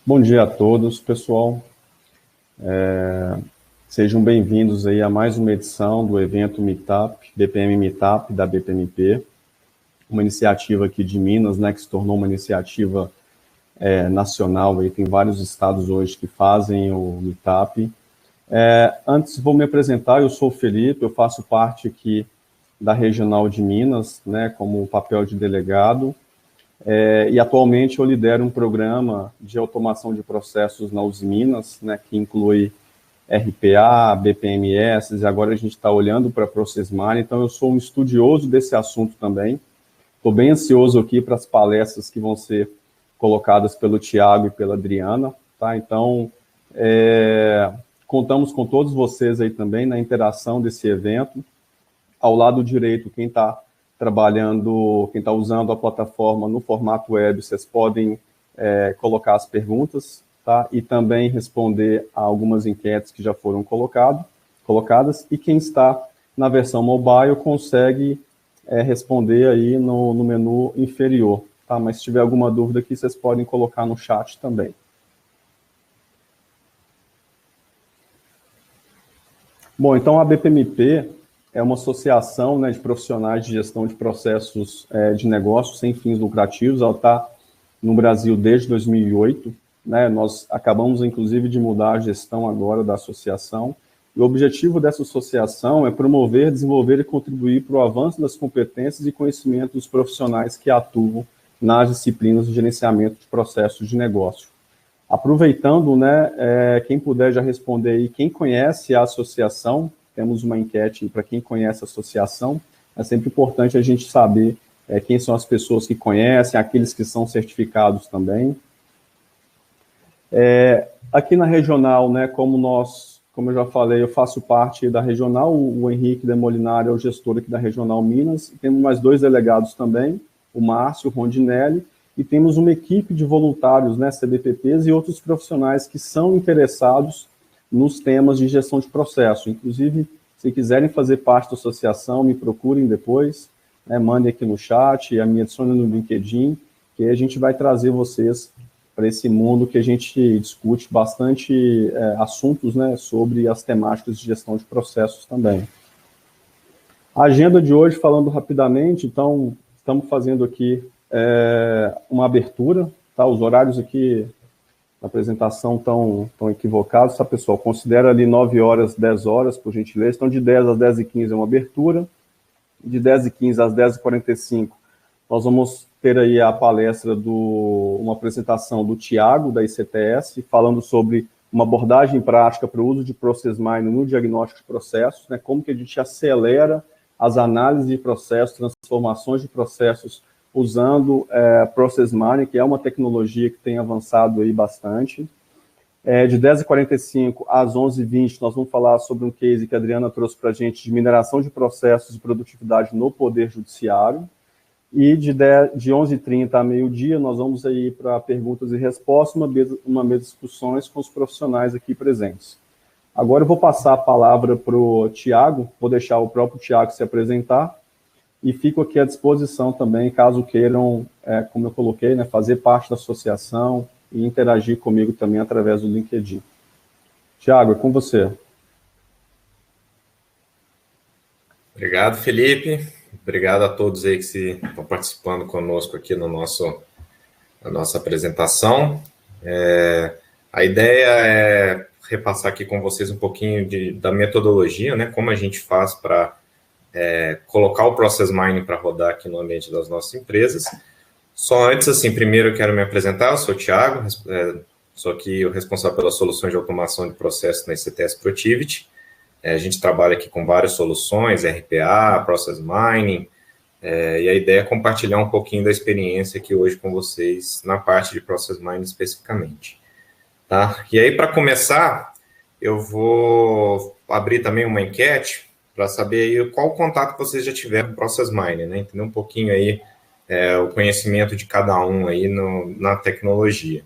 Bom dia a todos, pessoal. Sejam bem-vindos aí a mais uma edição do evento Meetup, BPM Meetup da BPMP, uma iniciativa aqui de Minas, né, que se tornou uma iniciativa nacional. Aí tem vários estados hoje que fazem o Meetup. Antes vou me apresentar, eu sou o Felipe, eu faço parte aqui da Regional de Minas, né, como papel de delegado. E atualmente eu lidero um programa de automação de processos na Uzi Minas, né, que inclui RPA, BPMS, e agora a gente está olhando para Process Mining, então eu sou um estudioso desse assunto também. Estou bem ansioso aqui para as palestras que vão ser colocadas pelo Tiago e pela Adriana, tá? Então, contamos com todos vocês aí também na interação desse evento. Ao lado direito, quem está trabalhando, quem está usando a plataforma no formato web, vocês podem colocar as perguntas, tá? E também responder a algumas enquetes que já foram colocadas, e quem está na versão mobile consegue responder aí no menu inferior, tá? Mas se tiver alguma dúvida aqui, vocês podem colocar no chat também. Bom, então a BPMP é uma associação, né, de profissionais de gestão de processos de negócios sem fins lucrativos. Ela está no Brasil desde 2008. Né, nós acabamos, inclusive, de mudar a gestão agora da associação. E o objetivo dessa associação é promover, desenvolver e contribuir para o avanço das competências e conhecimentos dos profissionais que atuam nas disciplinas de gerenciamento de processos de negócio. Aproveitando, né, quem puder já responder aí, quem conhece a associação, temos uma enquete para quem conhece a associação. É sempre importante a gente saber quem são as pessoas que conhecem, aqueles que são certificados também. Aqui na regional, né, como eu já falei, eu faço parte da regional, o Henrique Demolinari é o gestor aqui da Regional Minas, e temos mais 2 delegados também, o Márcio, o Rondinelli, e temos uma equipe de voluntários, né, CBPPs e outros profissionais que são interessados nos temas de gestão de processo. Inclusive, se quiserem fazer parte da associação, me procurem depois, né, mandem aqui no chat, me adicionem no LinkedIn, que aí a gente vai trazer vocês para esse mundo que a gente discute bastante assuntos, né, sobre as temáticas de gestão de processos também. A agenda de hoje, falando rapidamente, então, estamos fazendo aqui uma abertura, tá? Os horários aqui na apresentação estão equivocados, tá, pessoal? Considera ali 9 horas, 10 horas, por gentileza. Então, de 10 às 10h15 é uma abertura, de 10h15 às 10h45 nós vamos ter aí a palestra uma apresentação do Tiago, da ICTS, falando sobre uma abordagem prática para o uso de Process Mining no diagnóstico de processos, né, como que a gente acelera as análises de processos, transformações de processos, usando Process Mining, que é uma tecnologia que tem avançado aí bastante. De 10h45 às 11h20, nós vamos falar sobre um case que a Adriana trouxe para a gente de mineração de processos e produtividade no Poder Judiciário. E de 11h30 a meio-dia, nós vamos aí para perguntas e respostas, uma mesa de discussões com os profissionais aqui presentes. Agora eu vou passar a palavra para o Tiago, vou deixar o próprio Tiago se apresentar, e fico aqui à disposição também, caso queiram, como eu coloquei, né, fazer parte da associação e interagir comigo também através do LinkedIn. Tiago, é com você. Obrigado, Felipe. Obrigado a todos aí que estão participando conosco aqui na nossa apresentação. A ideia é repassar aqui com vocês um pouquinho da metodologia, né, como a gente faz para colocar o Process Mining para rodar aqui no ambiente das nossas empresas. Só antes, assim, primeiro eu quero me apresentar, eu sou o Tiago, sou aqui o responsável pelas soluções de automação de processos na ICTS Protiviti. A gente trabalha aqui com várias soluções, RPA, Process Mining, e a ideia é compartilhar um pouquinho da experiência aqui hoje com vocês na parte de Process Mining especificamente. Tá? E aí, para começar, eu vou abrir também uma enquete para saber aí qual contato que vocês já tiveram com Process Mining, né? Entender um pouquinho aí o conhecimento de cada um aí na tecnologia.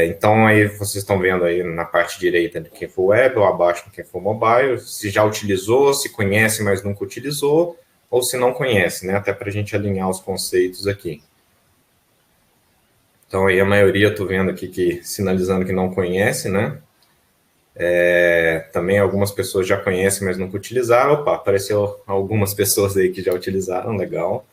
Então, aí vocês estão vendo aí na parte direita de quem for web, ou abaixo de quem for mobile, se já utilizou, se conhece, mas nunca utilizou, ou se não conhece, né? Até para a gente alinhar os conceitos aqui. Então, aí a maioria, estou vendo aqui que sinalizando que não conhece, né? Também algumas pessoas já conhecem, mas nunca utilizaram. Opa, apareceu algumas pessoas aí que já utilizaram, legal.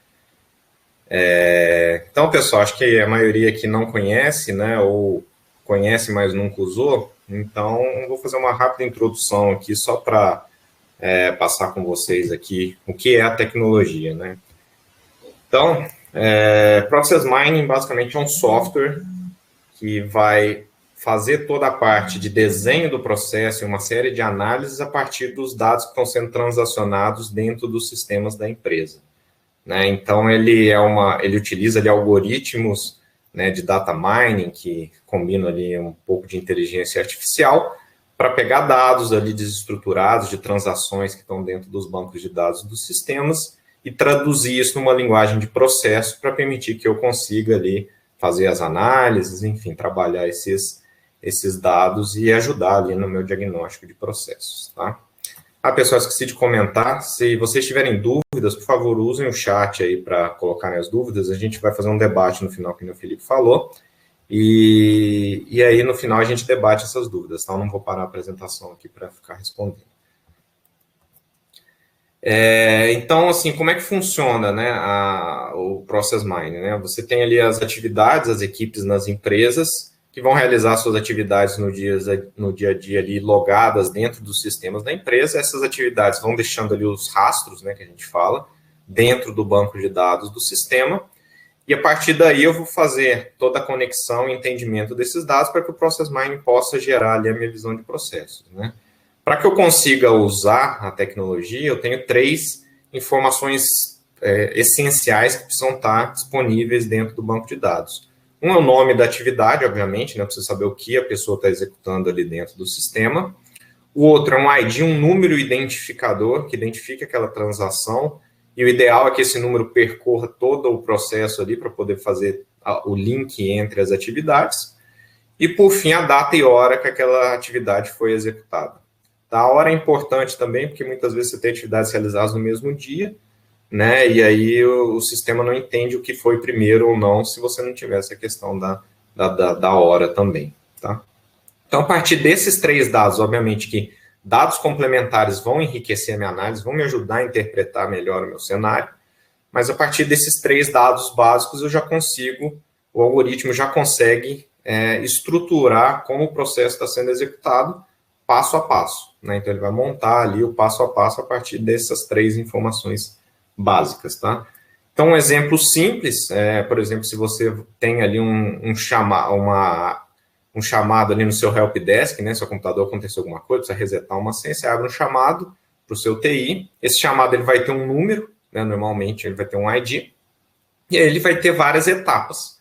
Então, pessoal, acho que a maioria aqui não conhece, né? Ou conhece, mas nunca usou. Então, vou fazer uma rápida introdução aqui, só para passar com vocês aqui o que é a tecnologia, né? Então, Process Mining basicamente é um software que vai fazer toda a parte de desenho do processo e uma série de análises a partir dos dados que estão sendo transacionados dentro dos sistemas da empresa, né? Então, ele utiliza ali algoritmos, né, de data mining, que combinam ali um pouco de inteligência artificial, para pegar dados ali desestruturados de transações que estão dentro dos bancos de dados dos sistemas e traduzir isso numa linguagem de processo para permitir que eu consiga ali fazer as análises, enfim, trabalhar esses dados e ajudar ali no meu diagnóstico de processos, tá? Pessoal, esqueci de comentar, se vocês tiverem dúvidas, por favor, usem o chat aí para colocarem as dúvidas, a gente vai fazer um debate no final, que o Felipe falou, e aí no final a gente debate essas dúvidas, tá? Eu não vou parar a apresentação aqui para ficar respondendo. Então, assim, como é que funciona, né, o Process Mining, né? Você tem ali as atividades, as equipes nas empresas que vão realizar suas atividades no dia a dia ali logadas dentro dos sistemas da empresa. Essas atividades vão deixando ali os rastros, né, que a gente fala, dentro do banco de dados do sistema, e a partir daí eu vou fazer toda a conexão e entendimento desses dados para que o Process Mining possa gerar ali a minha visão de processos, né? Para que eu consiga usar a tecnologia, eu tenho 3 informações essenciais que precisam estar disponíveis dentro do banco de dados. Um é o nome da atividade, obviamente, né? Eu preciso saber o que a pessoa está executando ali dentro do sistema. O outro é um ID, um número identificador, que identifica aquela transação, e o ideal é que esse número percorra todo o processo ali para poder fazer o link entre as atividades. E, por fim, a data e hora que aquela atividade foi executada. A hora é importante também, porque muitas vezes você tem atividades realizadas no mesmo dia, né? E aí o sistema não entende o que foi primeiro ou não, se você não tiver essa questão da hora também, tá? Então, a partir desses 3 dados, obviamente que dados complementares vão enriquecer a minha análise, vão me ajudar a interpretar melhor o meu cenário, mas a partir desses 3 dados básicos eu já consigo, o algoritmo já consegue estruturar como o processo está sendo executado, passo a passo, né? Então, ele vai montar ali o passo a passo a partir dessas 3 informações básicas, tá? Então, um exemplo simples, por exemplo, se você tem ali um chamado ali no seu helpdesk, né? Seu computador aconteceu alguma coisa, precisa resetar uma senha, você abre um chamado para o seu TI, esse chamado ele vai ter um número, né? Normalmente ele vai ter um ID, e aí ele vai ter várias etapas,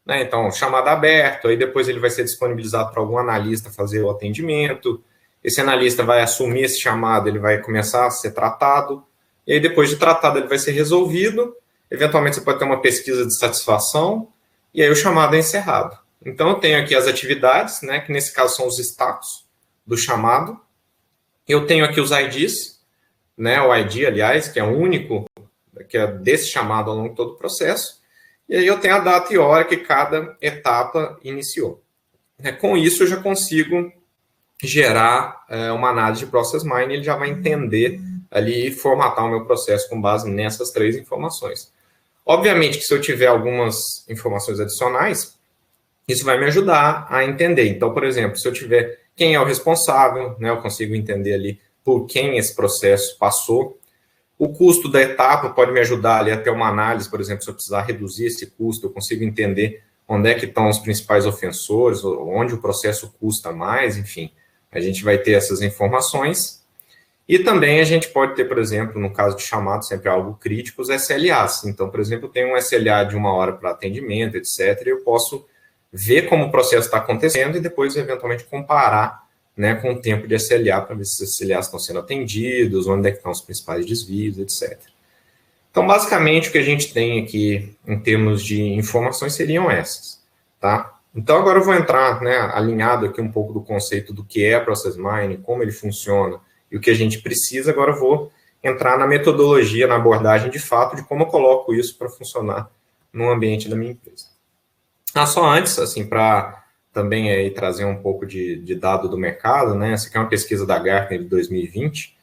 né? Então, chamado aberto, aí depois ele vai ser disponibilizado para algum analista fazer o atendimento, esse analista vai assumir esse chamado, ele vai começar a ser tratado, e aí depois de tratado ele vai ser resolvido, eventualmente você pode ter uma pesquisa de satisfação, e aí o chamado é encerrado. Então eu tenho aqui as atividades, né, que nesse caso são os status do chamado, eu tenho aqui os IDs, né, o ID, aliás, que é o único, que é desse chamado ao longo de todo o processo, e aí eu tenho a data e hora que cada etapa iniciou. Com isso eu já consigo gerar uma análise de Process Mining, ele já vai entender ali e formatar o meu processo com base nessas 3 informações. Obviamente que se eu tiver algumas informações adicionais, isso vai me ajudar a entender. Então, por exemplo, se eu tiver quem é o responsável, né, eu consigo entender ali por quem esse processo passou. O custo da etapa pode me ajudar ali a ter uma análise, por exemplo, se eu precisar reduzir esse custo, eu consigo entender onde é que estão os principais ofensores, onde o processo custa mais, enfim. A gente vai ter essas informações. E também a gente pode ter, por exemplo, no caso de chamado, sempre algo crítico, os SLAs. Então, por exemplo, eu tenho um SLA de 1 hora para atendimento, etc., e eu posso ver como o processo está acontecendo e depois, eventualmente, comparar, né, com o tempo de SLA para ver se os SLAs estão sendo atendidos, onde é que estão os principais desvios, etc. Então, basicamente, o que a gente tem aqui em termos de informações seriam essas, tá? Então, agora eu vou entrar, né, alinhado aqui um pouco do conceito do que é Process Mining, como ele funciona e o que a gente precisa. Agora eu vou entrar na metodologia, na abordagem de fato, de como eu coloco isso para funcionar no ambiente da minha empresa. Só antes, assim, para também aí trazer um pouco de dado do mercado, né? Essa aqui é uma pesquisa da Gartner de 2020,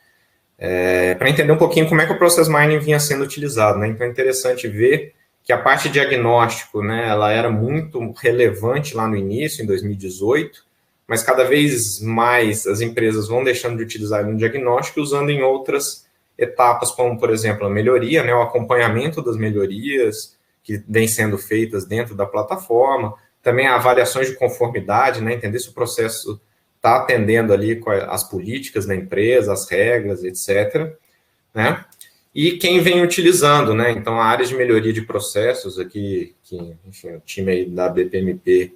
para entender um pouquinho como é que o Process Mining vinha sendo utilizado, né? Então é interessante ver que a parte de diagnóstico, né, ela era muito relevante lá no início, em 2018, mas cada vez mais as empresas vão deixando de utilizar no diagnóstico, usando em outras etapas, como, por exemplo, a melhoria, né, o acompanhamento das melhorias que vêm sendo feitas dentro da plataforma, também avaliações de conformidade, né, entender se o processo está atendendo ali as políticas da empresa, as regras, etc., né? E quem vem utilizando, né? Então, a área de melhoria de processos aqui, que enfim, o time aí da BPMP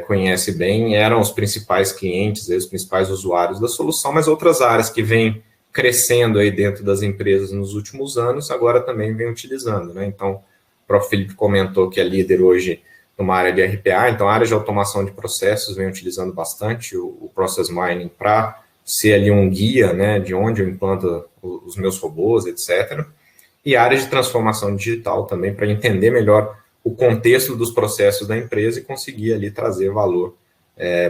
conhece bem, eram os principais clientes, os principais usuários da solução, mas outras áreas que vêm crescendo aí dentro das empresas nos últimos anos, agora também vem utilizando, né? Então, o próprio Felipe comentou que é líder hoje numa área de RPA, então a área de automação de processos vem utilizando bastante o Process Mining para ser ali um guia, né, de onde eu implanto os meus robôs, etc. E a área de transformação digital também, para entender melhor o contexto dos processos da empresa e conseguir ali trazer valor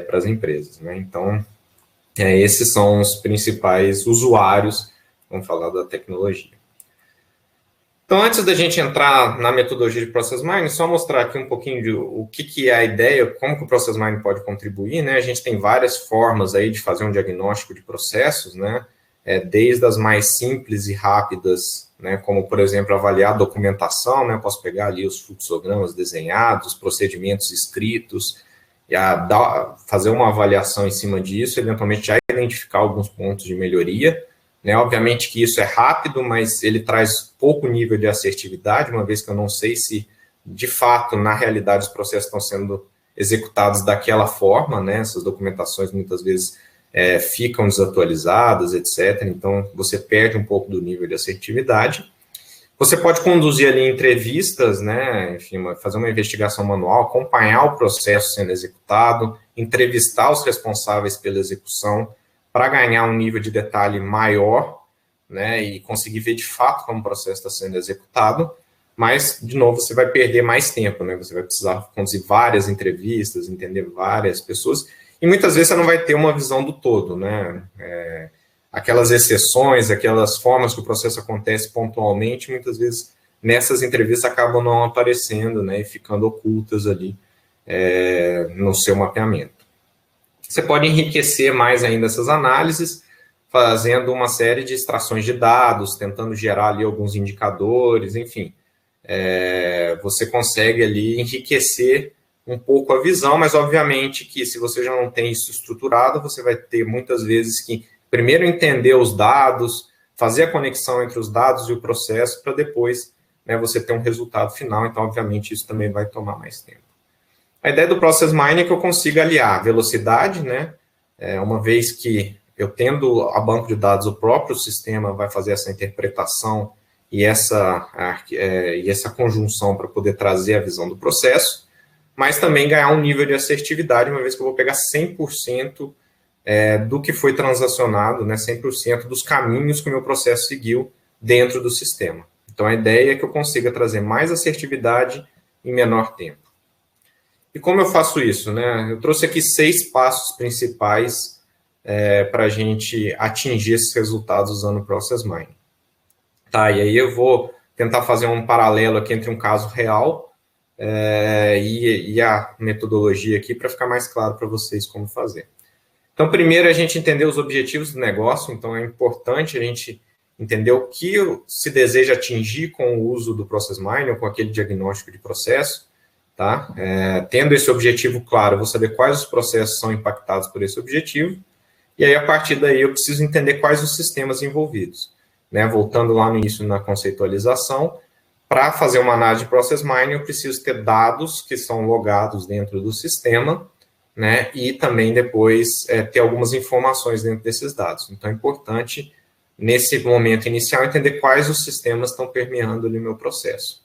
para as empresas, né? Então, esses são os principais usuários, vamos falar da tecnologia. Então, antes da gente entrar na metodologia de Process Mining, só mostrar aqui um pouquinho de o que é a ideia, como que o Process Mining pode contribuir, né? A gente tem várias formas aí de fazer um diagnóstico de processos, né? Desde as mais simples e rápidas, né? Como, por exemplo, avaliar a documentação, né? Eu posso pegar ali os fluxogramas desenhados, os procedimentos escritos, e fazer uma avaliação em cima disso, eventualmente já identificar alguns pontos de melhoria, né? Obviamente que isso é rápido, mas ele traz pouco nível de assertividade, uma vez que eu não sei se, de fato, na realidade, os processos estão sendo executados daquela forma, né? Essas documentações muitas vezes ficam desatualizadas, etc. Então, você perde um pouco do nível de assertividade. Você pode conduzir ali entrevistas, né? Enfim, fazer uma investigação manual, acompanhar o processo sendo executado, entrevistar os responsáveis pela execução, para ganhar um nível de detalhe maior, né, e conseguir ver de fato como o processo está sendo executado, mas, de novo, você vai perder mais tempo, né, você vai precisar conduzir várias entrevistas, entender várias pessoas, e muitas vezes você não vai ter uma visão do todo, né, aquelas exceções, aquelas formas que o processo acontece pontualmente, muitas vezes nessas entrevistas acabam não aparecendo, né, e ficando ocultas ali no seu mapeamento. Você pode enriquecer mais ainda essas análises, fazendo uma série de extrações de dados, tentando gerar ali alguns indicadores, enfim. Você consegue ali enriquecer um pouco a visão, mas obviamente que se você já não tem isso estruturado, você vai ter muitas vezes que primeiro entender os dados, fazer a conexão entre os dados e o processo, para depois, né, você ter um resultado final, então obviamente isso também vai tomar mais tempo. A ideia do Process Mining é que eu consiga aliar velocidade, né? Uma vez que eu tendo a banco de dados, o próprio sistema vai fazer essa interpretação e essa conjunção para poder trazer a visão do processo, mas também ganhar um nível de assertividade, uma vez que eu vou pegar 100% do que foi transacionado, né? 100% dos caminhos que o meu processo seguiu dentro do sistema. Então, a ideia é que eu consiga trazer mais assertividade em menor tempo. E como eu faço isso, né? Eu trouxe aqui 6 passos principais para a gente atingir esses resultados usando o Process Mining. Tá, e aí eu vou tentar fazer um paralelo aqui entre um caso real e a metodologia aqui para ficar mais claro para vocês como fazer. Então, primeiro a gente entender os objetivos do negócio, então é importante a gente entender o que se deseja atingir com o uso do Process Mining ou com aquele diagnóstico de processo. Tá? Tendo esse objetivo claro, eu vou saber quais os processos são impactados por esse objetivo, e aí, a partir daí, eu preciso entender quais os sistemas envolvidos. Né? Voltando lá no início na conceitualização, para fazer uma análise de Process Mining, eu preciso ter dados que são logados dentro do sistema, né? E também depois ter algumas informações dentro desses dados. Então, é importante, nesse momento inicial, entender quais os sistemas estão permeando ali o meu processo.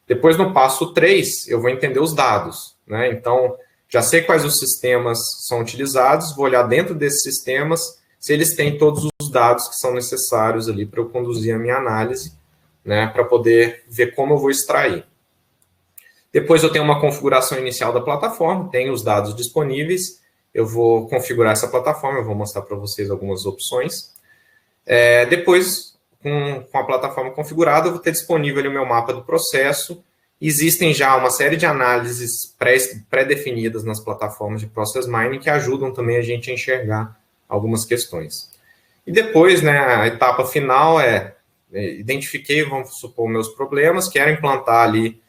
Depois, no passo 3, eu vou entender os dados, né? Então, já sei quais os sistemas são utilizados, vou olhar dentro desses sistemas se eles têm todos os dados que são necessários ali para eu conduzir a minha análise, né? Para poder ver como eu vou extrair. Depois eu tenho uma configuração inicial da plataforma, tenho os dados disponíveis, eu vou configurar essa plataforma, eu vou mostrar para vocês algumas opções. Depois, com a plataforma configurada, eu vou ter disponível ali o meu mapa do processo. Existem já uma série de análises pré-definidas nas plataformas de Process Mining que ajudam também a gente a enxergar algumas questões. E depois, né, a etapa final identifiquei, vamos supor, meus problemas, quero implantar ali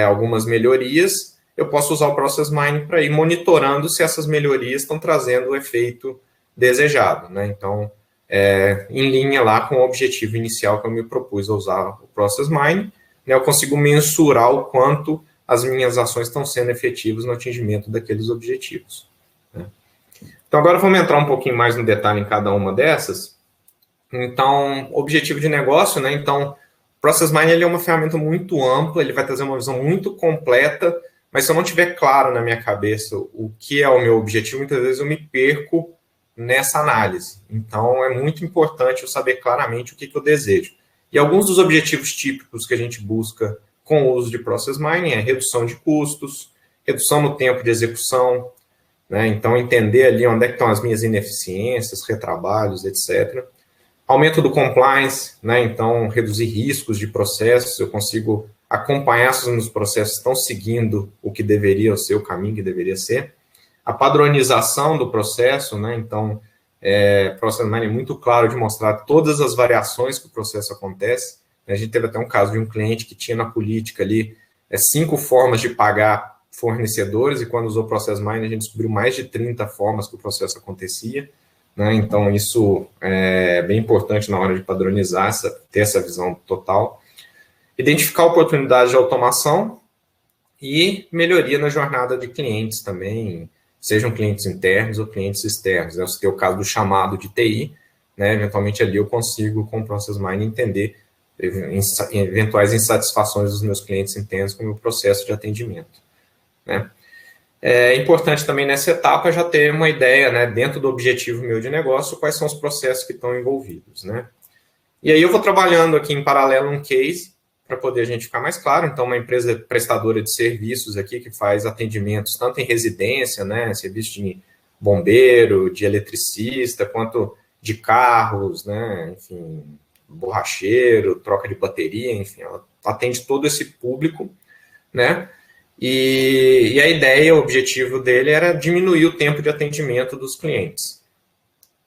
algumas melhorias, eu posso usar o Process Mining para ir monitorando se essas melhorias estão trazendo o efeito desejado, né? Então, em linha lá com o objetivo inicial que eu me propus a usar o Process Mining, né, eu consigo mensurar o quanto as minhas ações estão sendo efetivas no atingimento daqueles objetivos, né? Então, agora vamos entrar um pouquinho mais no detalhe em cada uma dessas. Então, objetivo de negócio, né? Então, o Process Mining ele é uma ferramenta muito ampla, ele vai trazer uma visão muito completa, mas se eu não tiver claro na minha cabeça o que é o meu objetivo, muitas vezes eu me perco nessa análise. Então, é muito importante eu saber claramente o que eu desejo. E alguns dos objetivos típicos que a gente busca com o uso de Process Mining é redução de custos, redução no tempo de execução, né? Então, entender ali onde é que estão as minhas ineficiências, retrabalhos, etc. Aumento do compliance, né? Então, reduzir riscos de processos, eu consigo acompanhar se os meus processos estão seguindo o que deveria ser, o caminho que deveria ser. A padronização do processo, né? Então, Process Mining é muito claro de mostrar todas as variações que o processo acontece. A gente teve até um caso de um cliente que tinha na política ali 5 formas de pagar fornecedores, e quando usou o Process Mining, a gente descobriu mais de 30 formas que o processo acontecia, né? Então, isso é bem importante na hora de padronizar, ter essa visão total. Identificar oportunidades de automação e melhoria na jornada de clientes também, sejam clientes internos ou clientes externos. Né? Se tem o caso do chamado de TI, né? Eventualmente ali eu consigo, com o Process Mining, entender eventuais insatisfações dos meus clientes internos com o meu processo de atendimento, né? É importante também nessa etapa já ter uma ideia, né, dentro do objetivo meu de negócio, quais são os processos que estão envolvidos, né? E aí eu vou trabalhando aqui em paralelo um case para poder a gente ficar mais claro. Então, uma empresa prestadora de serviços aqui que faz atendimentos tanto em residência, né, serviço de bombeiro, de eletricista, quanto de carros, né, enfim, borracheiro, troca de bateria, enfim, ela atende todo esse público, né? E a ideia, o objetivo dele era diminuir o tempo de atendimento dos clientes,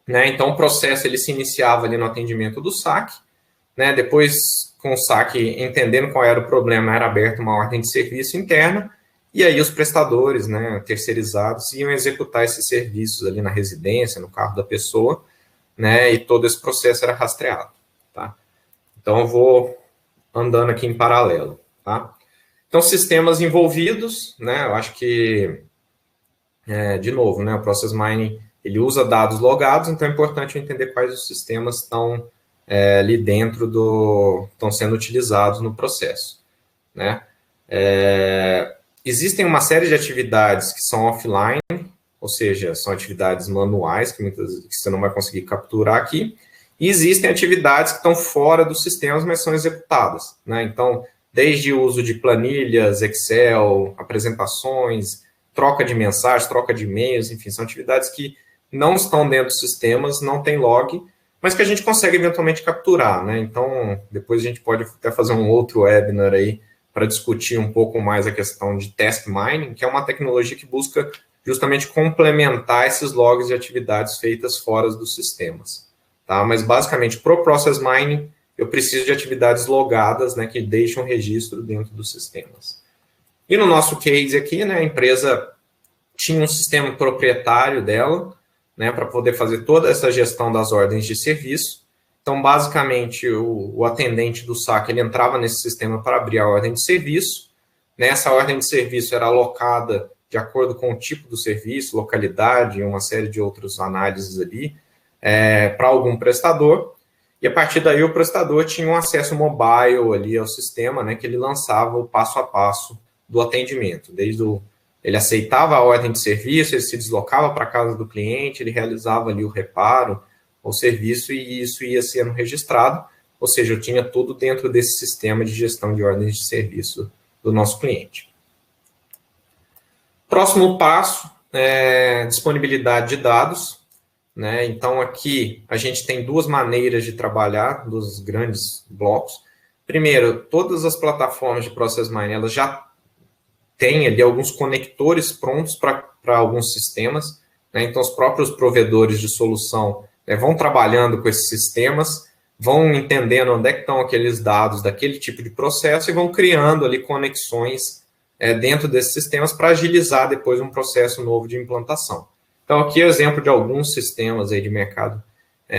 né? Então, o processo ele se iniciava ali no atendimento do saque, né? Depois, com o saque, entendendo qual era o problema, era aberta uma ordem de serviço interna, e aí os prestadores, né, terceirizados, iam executar esses serviços ali na residência, no carro da pessoa, né? E todo esse processo era rastreado, tá? Então, eu vou andando aqui em paralelo, tá? Então, sistemas envolvidos, né? Eu acho que, de novo, né? O Process Mining, ele usa dados logados, então é importante entender quais os sistemas estão ali dentro estão sendo utilizados no processo, né? Existem uma série de atividades que são offline, ou seja, são atividades manuais que muitas vezes você não vai conseguir capturar aqui, e existem atividades que estão fora dos sistemas, mas são executadas, né? Então, desde o uso de planilhas, Excel, apresentações, troca de mensagens, troca de e-mails, enfim, são atividades que não estão dentro dos sistemas, não tem log, mas que a gente consegue eventualmente capturar, né? Então, depois a gente pode até fazer um outro webinar aí para discutir um pouco mais a questão de Task Mining, que é uma tecnologia que busca justamente complementar esses logs de atividades feitas fora dos sistemas, tá? Mas, basicamente, para o Process Mining, eu preciso de atividades logadas, né, que deixam registro dentro dos sistemas. E no nosso case aqui, né, a empresa tinha um sistema proprietário dela, né, para poder fazer toda essa gestão das ordens de serviço. Então, basicamente, o atendente do saque ele entrava nesse sistema para abrir a ordem de serviço. Essa ordem de serviço era alocada de acordo com o tipo do serviço, localidade e uma série de outras análises ali, para algum prestador. E a partir daí o prestador tinha um acesso mobile ali ao sistema, né, que ele lançava o passo a passo do atendimento. Ele aceitava a ordem de serviço, ele se deslocava para a casa do cliente, ele realizava ali o reparo, o serviço, e isso ia sendo registrado. Ou seja, eu tinha tudo dentro desse sistema de gestão de ordens de serviço do nosso cliente, Próximo passo é disponibilidade de dados, né? Então, aqui a gente tem duas maneiras de trabalhar, dos grandes blocos. Primeiro, todas as plataformas de Process Mining, elas já têm ali alguns conectores prontos para alguns sistemas, né? Então, os próprios provedores de solução, né, vão trabalhando com esses sistemas, vão entendendo onde é que estão aqueles dados daquele tipo de processo e vão criando ali conexões dentro desses sistemas para agilizar depois um processo novo de implantação. Então, aqui é o exemplo de alguns sistemas aí de mercado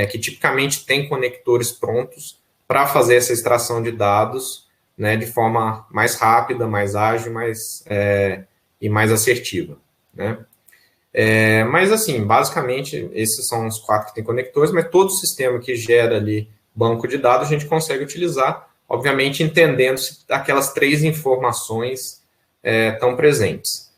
que tipicamente têm conectores prontos para fazer essa extração de dados, né, de forma mais rápida, mais ágil, e mais assertiva, né? Mas, assim, basicamente, esses são os 4 que têm conectores, mas todo sistema que gera ali banco de dados a gente consegue utilizar, obviamente entendendo se aquelas 3 informações estão presentes.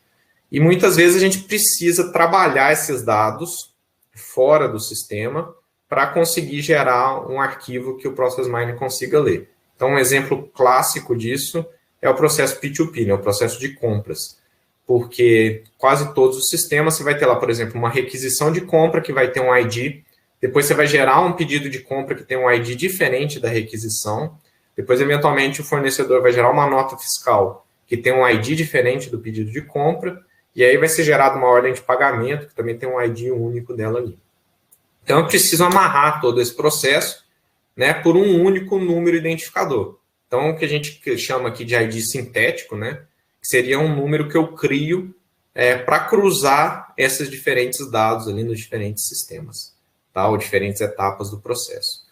E muitas vezes a gente precisa trabalhar esses dados fora do sistema para conseguir gerar um arquivo que o Process Mining consiga ler. Então, um exemplo clássico disso é o processo P2P, né, o processo de compras. Porque quase todos os sistemas, você vai ter lá, por exemplo, uma requisição de compra que vai ter um ID, depois você vai gerar um pedido de compra que tem um ID diferente da requisição, depois, eventualmente, o fornecedor vai gerar uma nota fiscal que tem um ID diferente do pedido de compra, e aí vai ser gerada uma ordem de pagamento, que também tem um ID único dela ali. Então, eu preciso amarrar todo esse processo, né, por um único número identificador. Então, o que a gente chama aqui de ID sintético, né, que seria um número que eu crio para cruzar esses diferentes dados ali nos diferentes sistemas, tá, ou diferentes etapas do processo.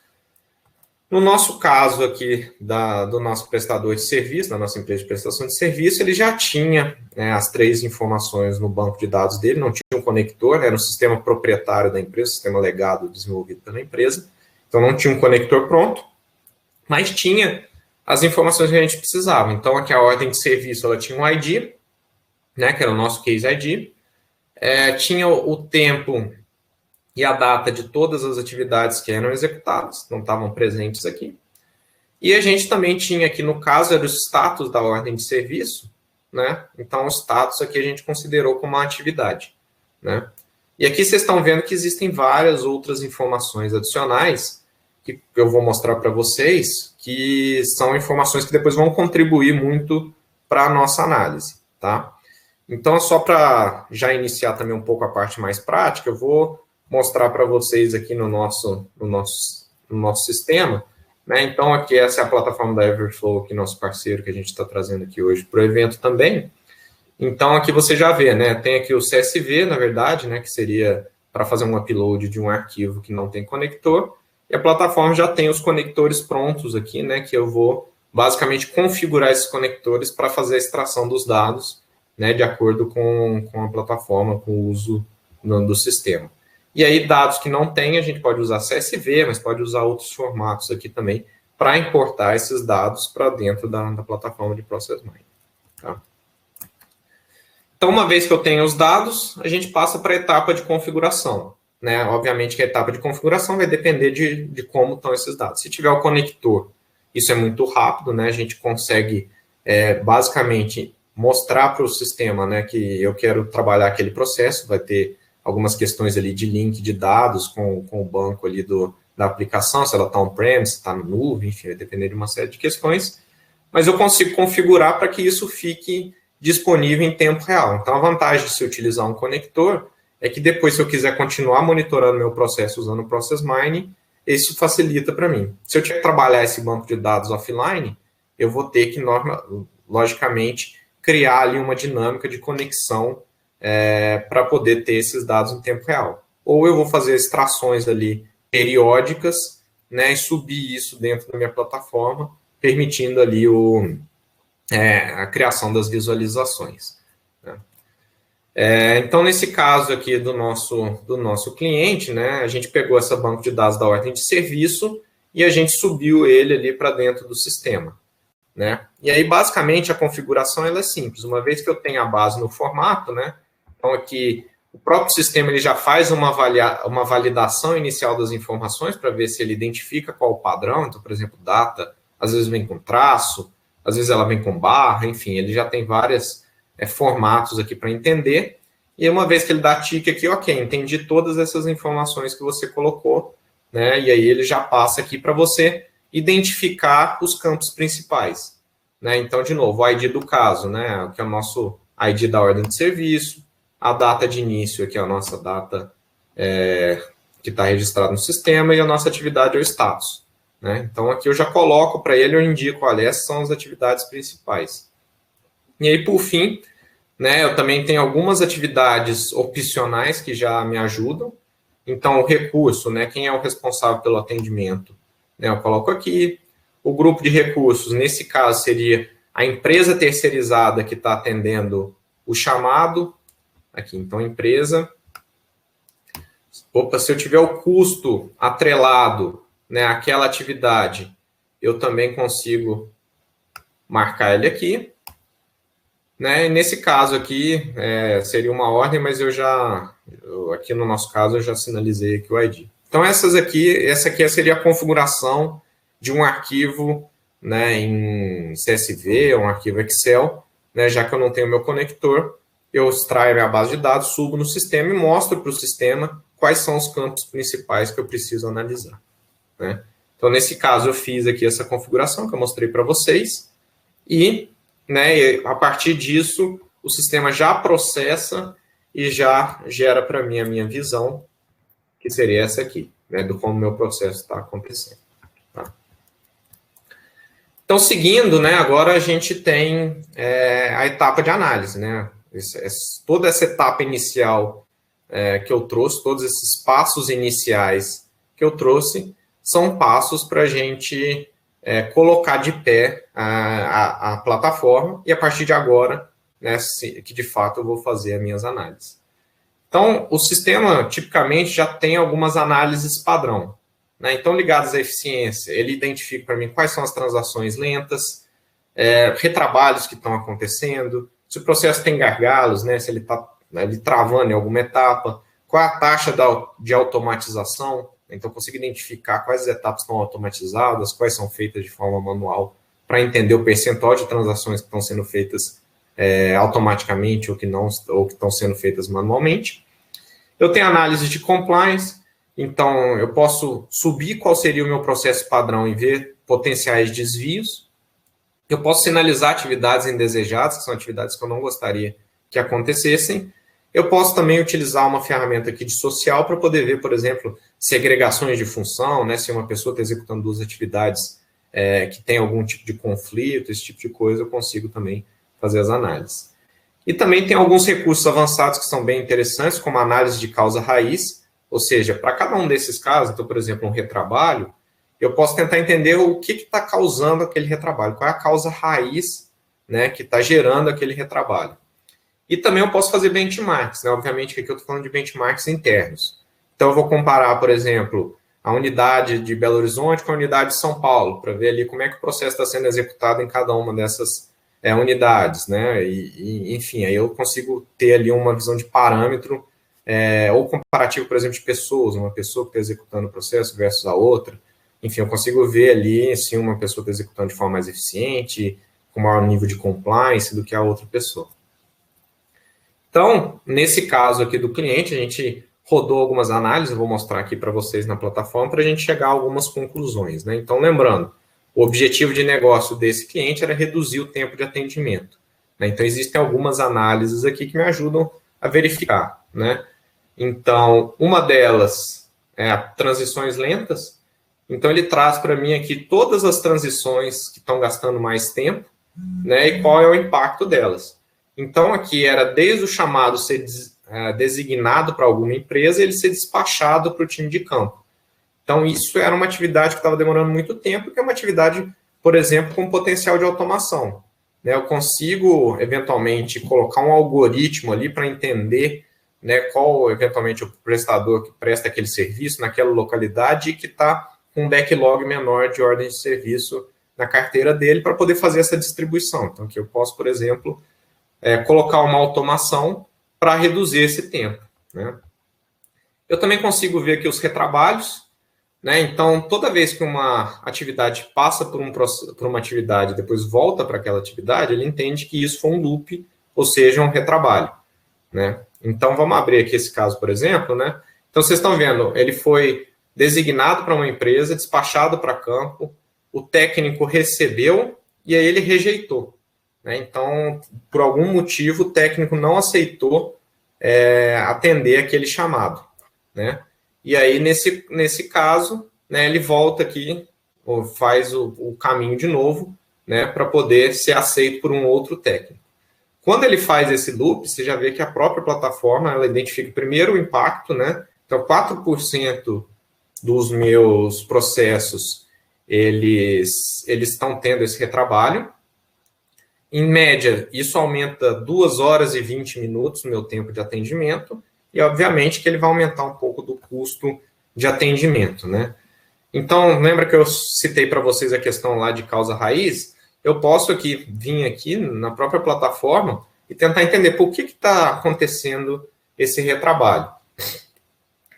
No nosso caso aqui, do nosso prestador de serviço, da nossa empresa de prestação de serviço, ele já tinha, né, as 3 informações no banco de dados dele, não tinha um conector, né, era um sistema proprietário da empresa, sistema legado desenvolvido pela empresa, então não tinha um conector pronto, mas tinha as informações que a gente precisava. Então, aqui a ordem de serviço, ela tinha um ID, né, que era o nosso case ID, tinha o tempo e a data de todas as atividades que eram executadas, não estavam presentes aqui. E a gente também tinha aqui, no caso, era o status da ordem de serviço, né? Então, o status aqui a gente considerou como uma atividade, né? E aqui vocês estão vendo que existem várias outras informações adicionais que eu vou mostrar para vocês, que são informações que depois vão contribuir muito para a nossa análise, tá? Então, só para já iniciar também um pouco a parte mais prática, eu vou mostrar para vocês aqui no nosso sistema, né? Então, aqui essa é a plataforma da Everflow, aqui, nosso parceiro, que a gente está trazendo aqui hoje para o evento também. Então, aqui você já vê, né? Tem aqui o CSV, na verdade, né? Que seria para fazer um upload de um arquivo que não tem conector. E a plataforma já tem os conectores prontos aqui, né? Que eu vou basicamente configurar esses conectores para fazer a extração dos dados, né? De acordo com a plataforma, com o uso do sistema. E aí, dados que não tem, a gente pode usar CSV, mas pode usar outros formatos aqui também para importar esses dados para dentro da plataforma de Process Mining. Tá? Então, uma vez que eu tenho os dados, a gente passa para a etapa de configuração, né? Obviamente que a etapa de configuração vai depender de como estão esses dados. Se tiver o conector, isso é muito rápido, né? A gente consegue, basicamente, mostrar para o sistema, né, que eu quero trabalhar aquele processo, vai ter algumas questões ali de link de dados com o banco ali da aplicação, se ela está on-prem, se está no nuvem, enfim, vai depender de uma série de questões, mas eu consigo configurar para que isso fique disponível em tempo real. Então, a vantagem de se utilizar um conector é que depois, se eu quiser continuar monitorando meu processo usando o Process Mining, isso facilita para mim. Se eu tiver que trabalhar esse banco de dados offline, eu vou ter que, logicamente, criar ali uma dinâmica de conexão para poder ter esses dados em tempo real. Ou eu vou fazer extrações ali periódicas, né, e subir isso dentro da minha plataforma, permitindo ali a criação das visualizações. Né. Então, nesse caso aqui do nosso cliente, né, a gente pegou essa banco de dados da ordem de serviço e a gente subiu ele ali para dentro do sistema. Né? E aí, basicamente, a configuração ela é simples. Uma vez que eu tenho a base no formato, né, então aqui o próprio sistema ele já faz uma validação inicial das informações para ver se ele identifica qual o padrão. Então, por exemplo, data, às vezes vem com traço, às vezes ela vem com barra, enfim, ele já tem várias formatos aqui para entender. E uma vez que ele dá tique aqui, ok, entendi todas essas informações que você colocou, né? E aí ele já passa aqui para você identificar os campos principais, né? Então, de novo, o ID do caso, né? Que é o nosso ID da ordem de serviço, a data de início, que é a nossa data que está registrada no sistema, e a nossa atividade é o status, né? Então, aqui eu já coloco para ele, eu indico, olha, essas são as atividades principais. E aí, por fim, né, eu também tenho algumas atividades opcionais que já me ajudam. Então, o recurso, né, quem é o responsável pelo atendimento, né, eu coloco aqui. O grupo de recursos, nesse caso, seria a empresa terceirizada que está atendendo o chamado. Aqui, então, empresa. Opa, se eu tiver o custo atrelado, né, àquela atividade, eu também consigo marcar ele aqui. Né? Nesse caso aqui, seria uma ordem, mas aqui no nosso caso, eu já sinalizei aqui o ID. Então, essa aqui seria a configuração de um arquivo, né, em CSV, um arquivo Excel, né, já que eu não tenho meu conector, eu extraio a minha base de dados, subo no sistema e mostro para o sistema quais são os campos principais que eu preciso analisar. Né? Então, nesse caso, eu fiz aqui essa configuração que eu mostrei para vocês e, né, a partir disso, o sistema já processa e já gera para mim a minha visão, que seria essa aqui, né, do como o meu processo está acontecendo. Tá? Então, seguindo, né, agora a gente tem a etapa de análise. Né? Toda essa etapa inicial que eu trouxe, todos esses passos iniciais que eu trouxe, são passos para a gente colocar de pé a plataforma e, a partir de agora, né, que de fato eu vou fazer as minhas análises. Então, o sistema, tipicamente, já tem algumas análises padrão. Né? Então, ligadas à eficiência, ele identifica para mim quais são as transações lentas, retrabalhos que estão acontecendo, se o processo tem gargalos, né, se ele está travando em alguma etapa, qual é a taxa de automatização. Então, eu consigo identificar quais etapas estão automatizadas, quais são feitas de forma manual, para entender o percentual de transações que estão sendo feitas automaticamente ou que estão sendo feitas manualmente. Eu tenho análise de compliance, então eu posso subir qual seria o meu processo padrão e ver potenciais desvios. Eu posso sinalizar atividades indesejadas, que são atividades que eu não gostaria que acontecessem. Eu posso também utilizar uma ferramenta aqui de social para poder ver, por exemplo, segregações de função, né? Se uma pessoa está executando duas atividades que tem algum tipo de conflito, esse tipo de coisa, eu consigo também fazer as análises. E também tem alguns recursos avançados que são bem interessantes, como a análise de causa raiz, ou seja, para cada um desses casos, então, por exemplo, um retrabalho, eu posso tentar entender o que está causando aquele retrabalho, qual é a causa raiz, né, que está gerando aquele retrabalho. E também eu posso fazer benchmarks, né? Obviamente que aqui eu estou falando de benchmarks internos. Então, eu vou comparar, por exemplo, a unidade de Belo Horizonte com a unidade de São Paulo, para ver ali como é que o processo está sendo executado em cada uma dessas unidades, né? Enfim, aí eu consigo ter ali uma visão de parâmetro, ou comparativo, por exemplo, de pessoas, uma pessoa que está executando o processo versus a outra. Enfim, eu consigo ver ali se uma pessoa está executando de forma mais eficiente, com maior nível de compliance do que a outra pessoa. Então, nesse caso aqui do cliente, a gente rodou algumas análises, eu vou mostrar aqui para vocês na plataforma, para a gente chegar a algumas conclusões. Né? Então, lembrando, o objetivo de negócio desse cliente era reduzir o tempo de atendimento. Né? Então, existem algumas análises aqui que me ajudam a verificar. Né? Então, uma delas é transições lentas. Então, ele traz para mim aqui todas as transições que estão gastando mais tempo, né? E qual é o impacto delas. Então, aqui era desde o chamado ser designado para alguma empresa, ele ser despachado para o time de campo. Então, isso era uma atividade que estava demorando muito tempo, que é uma atividade, por exemplo, com potencial de automação. Né? Eu consigo, eventualmente, colocar um algoritmo ali para entender, né, qual, eventualmente, o prestador que presta aquele serviço naquela localidade e que está com um backlog menor de ordem de serviço na carteira dele para poder fazer essa distribuição. Então, aqui eu posso, por exemplo, colocar uma automação para reduzir esse tempo. Né? Eu também consigo ver aqui os retrabalhos. Né? Então, toda vez que uma atividade passa por uma atividade e depois volta para aquela atividade, ele entende que isso foi um loop ou seja, um retrabalho, né? Então, vamos abrir aqui esse caso, por exemplo, né? Então, vocês estão vendo, ele foi designado para uma empresa, despachado para campo, o técnico recebeu e aí ele rejeitou, né? Então, por algum motivo, o técnico não aceitou atender aquele chamado, né? E aí, nesse caso, né, ele volta aqui, ou faz o caminho de novo, né, para poder ser aceito por um outro técnico. Quando ele faz esse loop, você já vê que a própria plataforma, ela identifica primeiro o impacto, né? Então, 4% dos meus processos, eles estão tendo esse retrabalho. Em média, isso aumenta 2 horas e 20 minutos no meu tempo de atendimento, e obviamente que ele vai aumentar um pouco do custo de atendimento, né? Então, lembra que eu citei para vocês a questão lá de causa raiz? Eu posso vir aqui na própria plataforma e tentar entender por que está acontecendo esse retrabalho.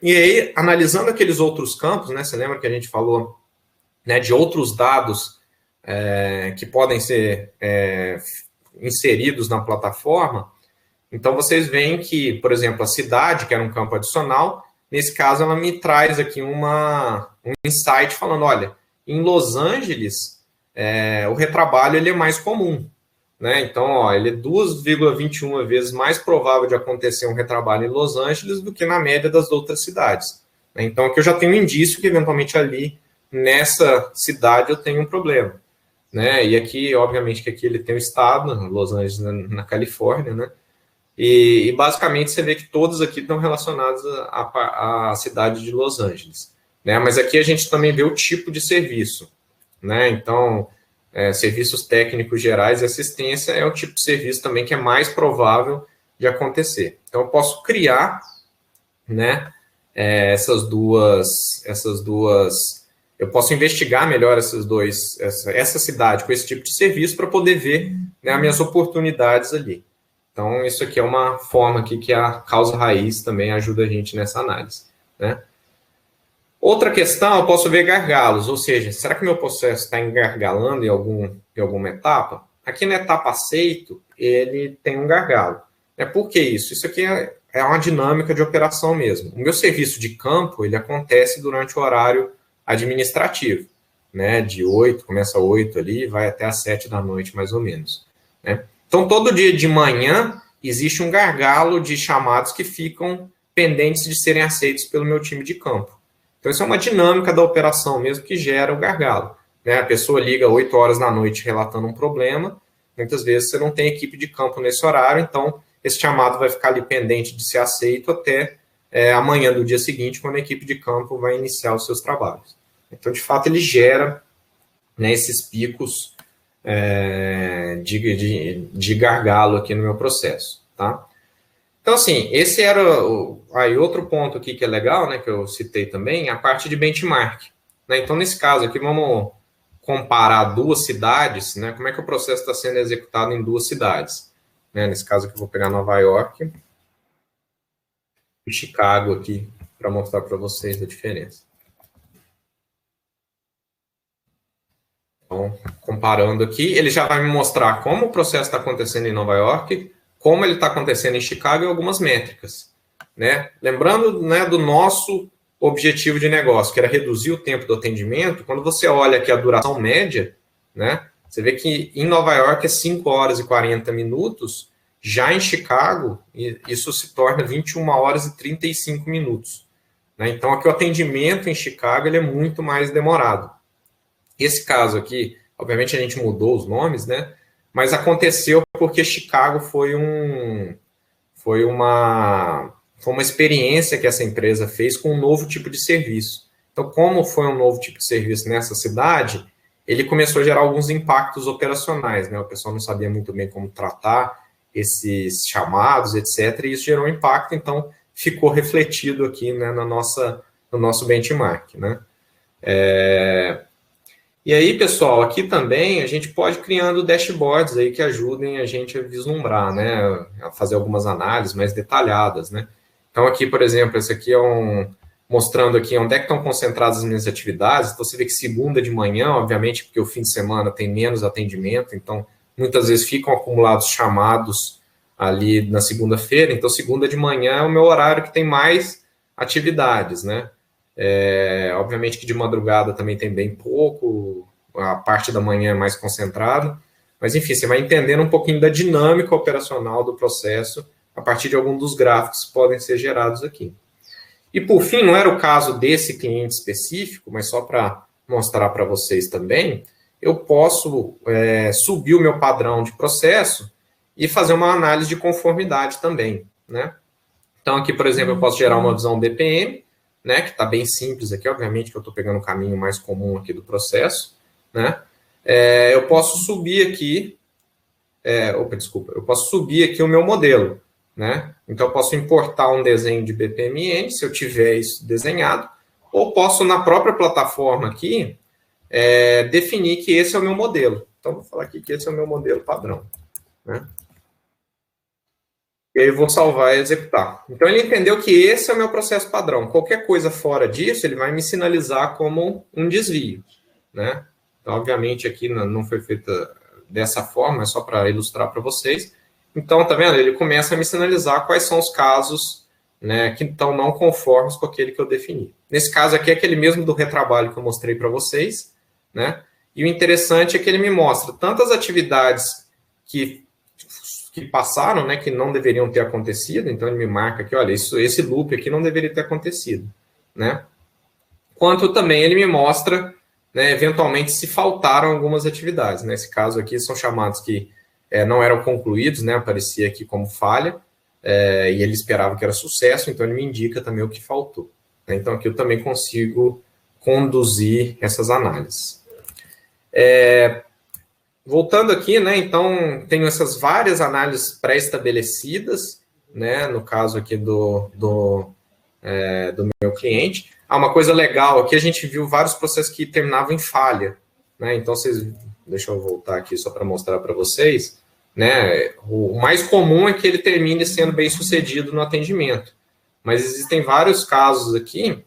E aí, analisando aqueles outros campos, né? Você lembra que a gente falou, né, de outros dados que podem ser inseridos na plataforma? Então, vocês veem que, por exemplo, a cidade, que era um campo adicional, nesse caso, ela me traz aqui um insight falando, olha, em Los Angeles, o retrabalho ele é mais comum, né? Então, ó, ele é 2,21 vezes mais provável de acontecer um retrabalho em Los Angeles do que na média das outras cidades, né? Então, aqui eu já tenho um indício que, eventualmente, ali, nessa cidade, eu tenho um problema, né? E aqui, obviamente, que aqui ele tem o estado, Los Angeles, na Califórnia, né? E basicamente você vê que todos aqui estão relacionados à cidade de Los Angeles, né? Mas aqui a gente também vê o tipo de serviço, né? Então, serviços técnicos gerais e assistência é o tipo de serviço também que é mais provável de acontecer. Então, eu posso criar, né, essas duas, eu posso investigar melhor essa cidade com esse tipo de serviço para poder ver, né, as minhas oportunidades ali. Então, isso aqui é uma forma aqui que a causa raiz também ajuda a gente nessa análise, né? Outra questão, eu posso ver gargalos, ou seja, será que meu processo está engargalando em alguma etapa? Aqui na etapa aceito, ele tem um gargalo. Por que isso? Isso aqui é uma dinâmica de operação mesmo. O meu serviço de campo, ele acontece durante o horário administrativo, né? De 8, começa 8 ali, vai até às 7 da noite, mais ou menos, né? Então, todo dia de manhã, existe um gargalo de chamados que ficam pendentes de serem aceitos pelo meu time de campo. Então, isso é uma dinâmica da operação mesmo que gera o gargalo, né? A pessoa liga 8 horas da noite relatando um problema, muitas vezes você não tem equipe de campo nesse horário, então esse chamado vai ficar ali pendente de ser aceito até amanhã do dia seguinte, quando a equipe de campo vai iniciar os seus trabalhos. Então, de fato, ele gera, né, esses picos de gargalo aqui no meu processo, tá? Então, assim, esse era aí outro ponto aqui que é legal, né, que eu citei também, a parte de benchmark, né? Então, nesse caso aqui, vamos comparar duas cidades, né? Como é que o processo está sendo executado em duas cidades, né? Nesse caso aqui, eu vou pegar Nova York e Chicago aqui, para mostrar para vocês a diferença. Então, comparando aqui, ele já vai me mostrar como o processo está acontecendo em Nova York, como ele está acontecendo em Chicago e algumas métricas, né? Lembrando, né, do nosso objetivo de negócio, que era reduzir o tempo do atendimento. Quando você olha aqui a duração média, né, você vê que em Nova York é 5 horas e 40 minutos, já em Chicago, isso se torna 21 horas e 35 minutos. Né? Então, aqui o atendimento em Chicago ele é muito mais demorado. Esse caso aqui, obviamente a gente mudou os nomes, né? Mas aconteceu porque Chicago foi uma experiência que essa empresa fez com um novo tipo de serviço. Então, como foi um novo tipo de serviço nessa cidade, ele começou a gerar alguns impactos operacionais, né? O pessoal não sabia muito bem como tratar esses chamados, etc. E isso gerou um impacto, então ficou refletido aqui, né, no nosso benchmark, né? E aí, pessoal, aqui também a gente pode ir criando dashboards aí que ajudem a gente a vislumbrar, né? A fazer algumas análises mais detalhadas, né? Então, aqui, por exemplo, esse aqui é mostrando aqui onde é que estão concentradas as minhas atividades. Então, você vê que segunda de manhã, obviamente, porque o fim de semana tem menos atendimento, então, muitas vezes ficam acumulados chamados ali na segunda-feira, então segunda de manhã é o meu horário que tem mais atividades, né? Obviamente que de madrugada também tem bem pouco, a parte da manhã é mais concentrada, mas enfim, você vai entendendo um pouquinho da dinâmica operacional do processo a partir de algum dos gráficos que podem ser gerados aqui. E por fim, não era o caso desse cliente específico, mas só para mostrar para vocês também, eu posso subir o meu padrão de processo e fazer uma análise de conformidade também, né? Então, aqui, por exemplo, eu posso gerar uma visão BPM, né, que está bem simples aqui, obviamente que eu estou pegando o caminho mais comum aqui do processo, né? Eu posso subir aqui, eu posso subir aqui o meu modelo, né? Então, eu posso importar um desenho de BPMN, se eu tiver isso desenhado, ou posso, na própria plataforma aqui, definir que esse é o meu modelo. Então, vou falar aqui que esse é o meu modelo padrão, né? E aí eu vou salvar e executar. Então, ele entendeu que esse é o meu processo padrão. Qualquer coisa fora disso, ele vai me sinalizar como um desvio, né? Então, obviamente, aqui não foi feita dessa forma, é só para ilustrar para vocês. Então, tá vendo? Ele começa a me sinalizar quais são os casos, né, que estão não conformes com aquele que eu defini. Nesse caso aqui, é aquele mesmo do retrabalho que eu mostrei para vocês, né? E o interessante é que ele me mostra tantas atividades que passaram, né, que não deveriam ter acontecido, então ele me marca aqui, olha, esse loop aqui não deveria ter acontecido, né? Quanto também ele me mostra, né, eventualmente, se faltaram algumas atividades. Nesse caso aqui, são chamados que não eram concluídos, né, aparecia aqui como falha, e ele esperava que era sucesso, então ele me indica também o que faltou, né? Então aqui eu também consigo conduzir essas análises. Voltando aqui, né, então, tenho essas várias análises pré-estabelecidas, né, no caso aqui do meu cliente. Uma coisa legal aqui, a gente viu vários processos que terminavam em falha, né, então, deixa eu voltar aqui só para mostrar para vocês, né, o mais comum é que ele termine sendo bem sucedido no atendimento, mas existem vários casos aqui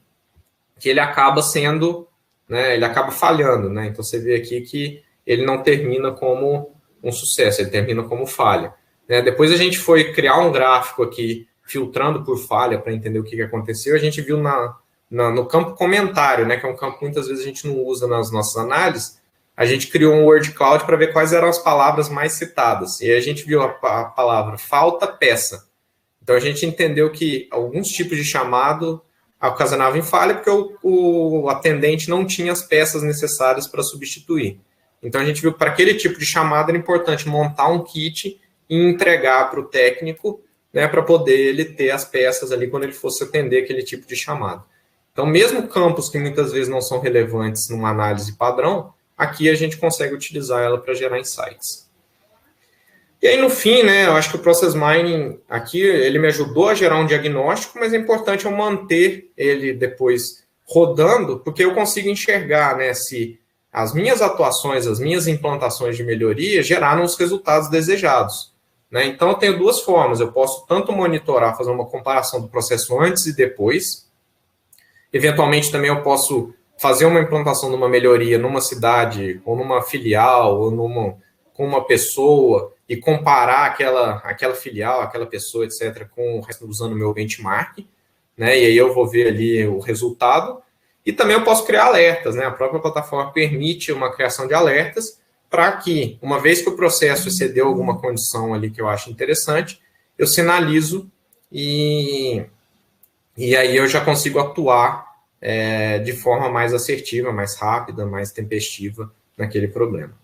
que ele acaba sendo, né, ele acaba falhando, né, então você vê aqui que ele não termina como um sucesso, ele termina como falha, né? Depois a gente foi criar um gráfico aqui, filtrando por falha, para entender o que aconteceu, a gente viu no campo comentário, né, que é um campo que muitas vezes a gente não usa nas nossas análises, a gente criou um word cloud para ver quais eram as palavras mais citadas, e aí a gente viu a palavra falta peça. Então a gente entendeu que alguns tipos de chamado ocasionavam em falha, porque o atendente não tinha as peças necessárias para substituir. Então, a gente viu que para aquele tipo de chamada era importante montar um kit e entregar para o técnico, né, para poder ele ter as peças ali quando ele fosse atender aquele tipo de chamada. Então, mesmo campos que muitas vezes não são relevantes numa análise padrão, aqui a gente consegue utilizar ela para gerar insights. E aí, no fim, né, eu acho que o Process Mining aqui, ele me ajudou a gerar um diagnóstico, mas é importante eu manter ele depois rodando, porque eu consigo enxergar, né, se as minhas atuações, as minhas implantações de melhoria geraram os resultados desejados, né? Então, eu tenho duas formas. Eu posso tanto monitorar, fazer uma comparação do processo antes e depois. Eventualmente, também eu posso fazer uma implantação de uma melhoria numa cidade, ou numa filial, ou com uma pessoa, e comparar aquela filial, aquela pessoa, etc., com o resto, usando o meu benchmark, né? E aí eu vou ver ali o resultado. E também eu posso criar alertas, né? A própria plataforma permite uma criação de alertas para que, uma vez que o processo excedeu alguma condição ali que eu acho interessante, eu sinalizo e aí eu já consigo atuar de forma mais assertiva, mais rápida, mais tempestiva naquele problema.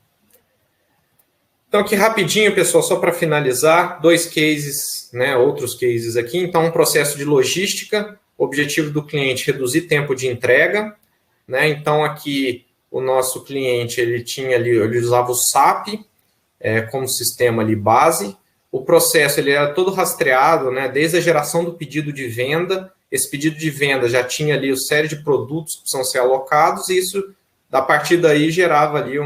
Então, aqui rapidinho, pessoal, só para finalizar, 2 cases, né, outros cases aqui. Então, um processo de logística, objetivo do cliente, reduzir tempo de entrega, né? Então, aqui, o nosso cliente, ele usava o SAP como sistema ali base. O processo, ele era todo rastreado, né, desde a geração do pedido de venda. Esse pedido de venda já tinha ali uma série de produtos que precisam ser alocados, e isso, a partir daí, gerava ali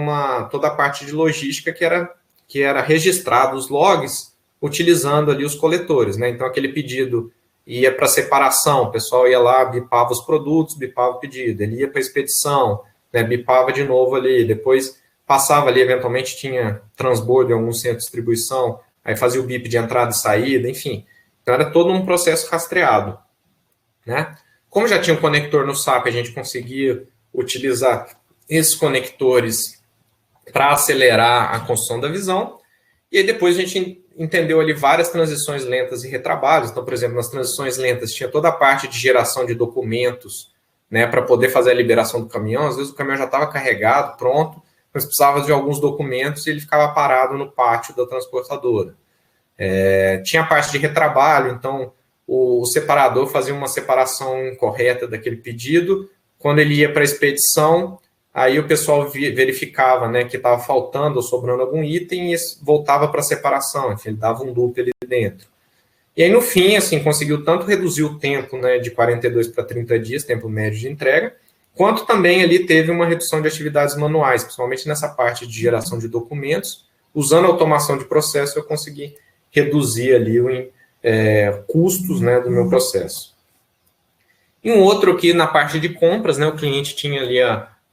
toda a parte de logística que era registrado os logs utilizando ali os coletores, né? Então, aquele pedido ia para separação, o pessoal ia lá, bipava os produtos, bipava o pedido, ele ia para expedição, né, bipava de novo ali, depois passava ali, eventualmente tinha transbordo em algum centro de distribuição, aí fazia o bip de entrada e saída, enfim. Então era todo um processo rastreado, né? Como já tinha um conector no SAP, a gente conseguia utilizar esses conectores para acelerar a construção da visão. E aí depois a gente entendeu ali várias transições lentas e retrabalhos. Então, por exemplo, nas transições lentas tinha toda a parte de geração de documentos, né, para poder fazer a liberação do caminhão. Às vezes o caminhão já estava carregado, pronto, mas precisava de alguns documentos e ele ficava parado no pátio da transportadora. Tinha a parte de retrabalho, então o separador fazia uma separação incorreta daquele pedido. Quando ele ia para a expedição, aí o pessoal verificava, né, que estava faltando ou sobrando algum item e voltava para a separação, enfim, ele dava um loop ali dentro. E aí, no fim, assim, conseguiu tanto reduzir o tempo, né, de 42 para 30 dias, tempo médio de entrega, quanto também ali teve uma redução de atividades manuais, principalmente nessa parte de geração de documentos. Usando a automação de processo, eu consegui reduzir ali custos, né, do meu processo. E um outro aqui na parte de compras, né, o cliente tinha ali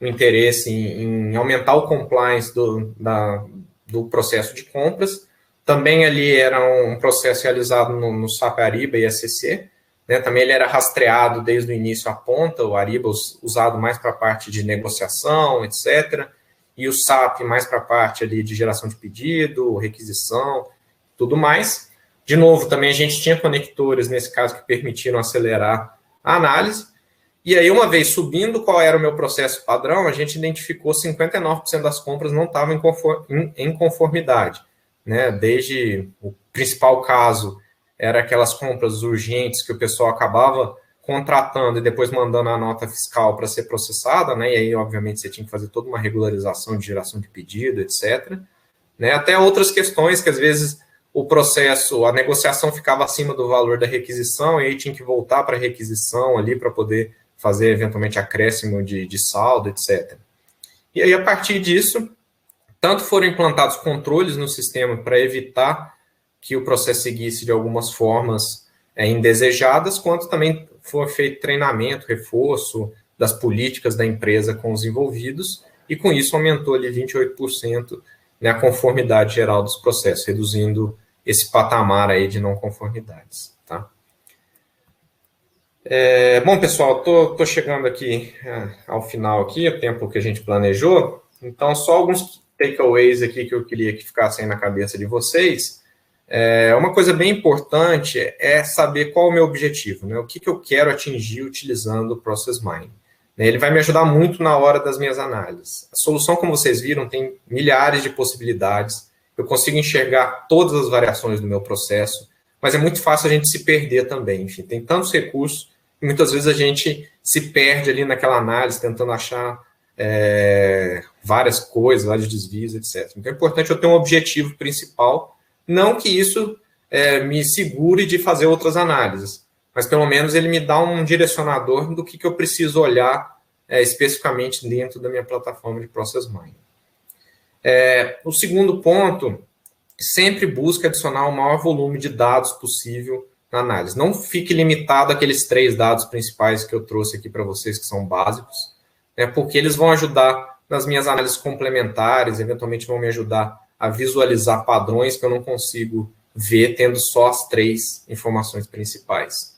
o interesse em aumentar o compliance do processo de compras. Também ali era um processo realizado no SAP Ariba e SCC, né, também ele era rastreado desde o início à ponta, o Ariba usado mais para a parte de negociação, etc., e o SAP mais para a parte ali de geração de pedido, requisição, tudo mais. De novo, também a gente tinha conectores, nesse caso, que permitiram acelerar a análise. E aí, uma vez subindo qual era o meu processo padrão, a gente identificou 59% das compras não estavam em conformidade, né? Desde o principal caso, era aquelas compras urgentes que o pessoal acabava contratando e depois mandando a nota fiscal para ser processada, né? E aí, obviamente, você tinha que fazer toda uma regularização de geração de pedido, etc., né? Até outras questões que, às vezes, o processo, a negociação ficava acima do valor da requisição e aí tinha que voltar para a requisição ali para poder fazer, eventualmente, acréscimo de saldo, etc. E aí, a partir disso, tanto foram implantados controles no sistema para evitar que o processo seguisse de algumas formas indesejadas, quanto também foi feito treinamento, reforço das políticas da empresa com os envolvidos, e com isso aumentou ali 28%, né, a conformidade geral dos processos, reduzindo esse patamar aí de não conformidades, tá? Bom, pessoal, tô chegando aqui ao final aqui, o tempo que a gente planejou, então só alguns takeaways aqui que eu queria que ficassem na cabeça de vocês. Uma coisa bem importante é saber qual é o meu objetivo, né? O que eu quero atingir utilizando o Process Mining. Ele vai me ajudar muito na hora das minhas análises. A solução, como vocês viram, tem milhares de possibilidades. Eu consigo enxergar todas as variações do meu processo, mas é muito fácil a gente se perder também. Enfim, tem tantos recursos e muitas vezes a gente se perde ali naquela análise, tentando achar várias coisas, vários desvios, etc. Então é importante eu ter um objetivo principal, não que isso me segure de fazer outras análises, mas pelo menos ele me dá um direcionador do que eu preciso olhar especificamente dentro da minha plataforma de Process Mining. O segundo ponto, sempre busque adicionar o maior volume de dados possível na análise. Não fique limitado àqueles 3 dados principais que eu trouxe aqui para vocês, que são básicos, porque eles vão ajudar nas minhas análises complementares, eventualmente vão me ajudar a visualizar padrões que eu não consigo ver tendo só as 3 informações principais.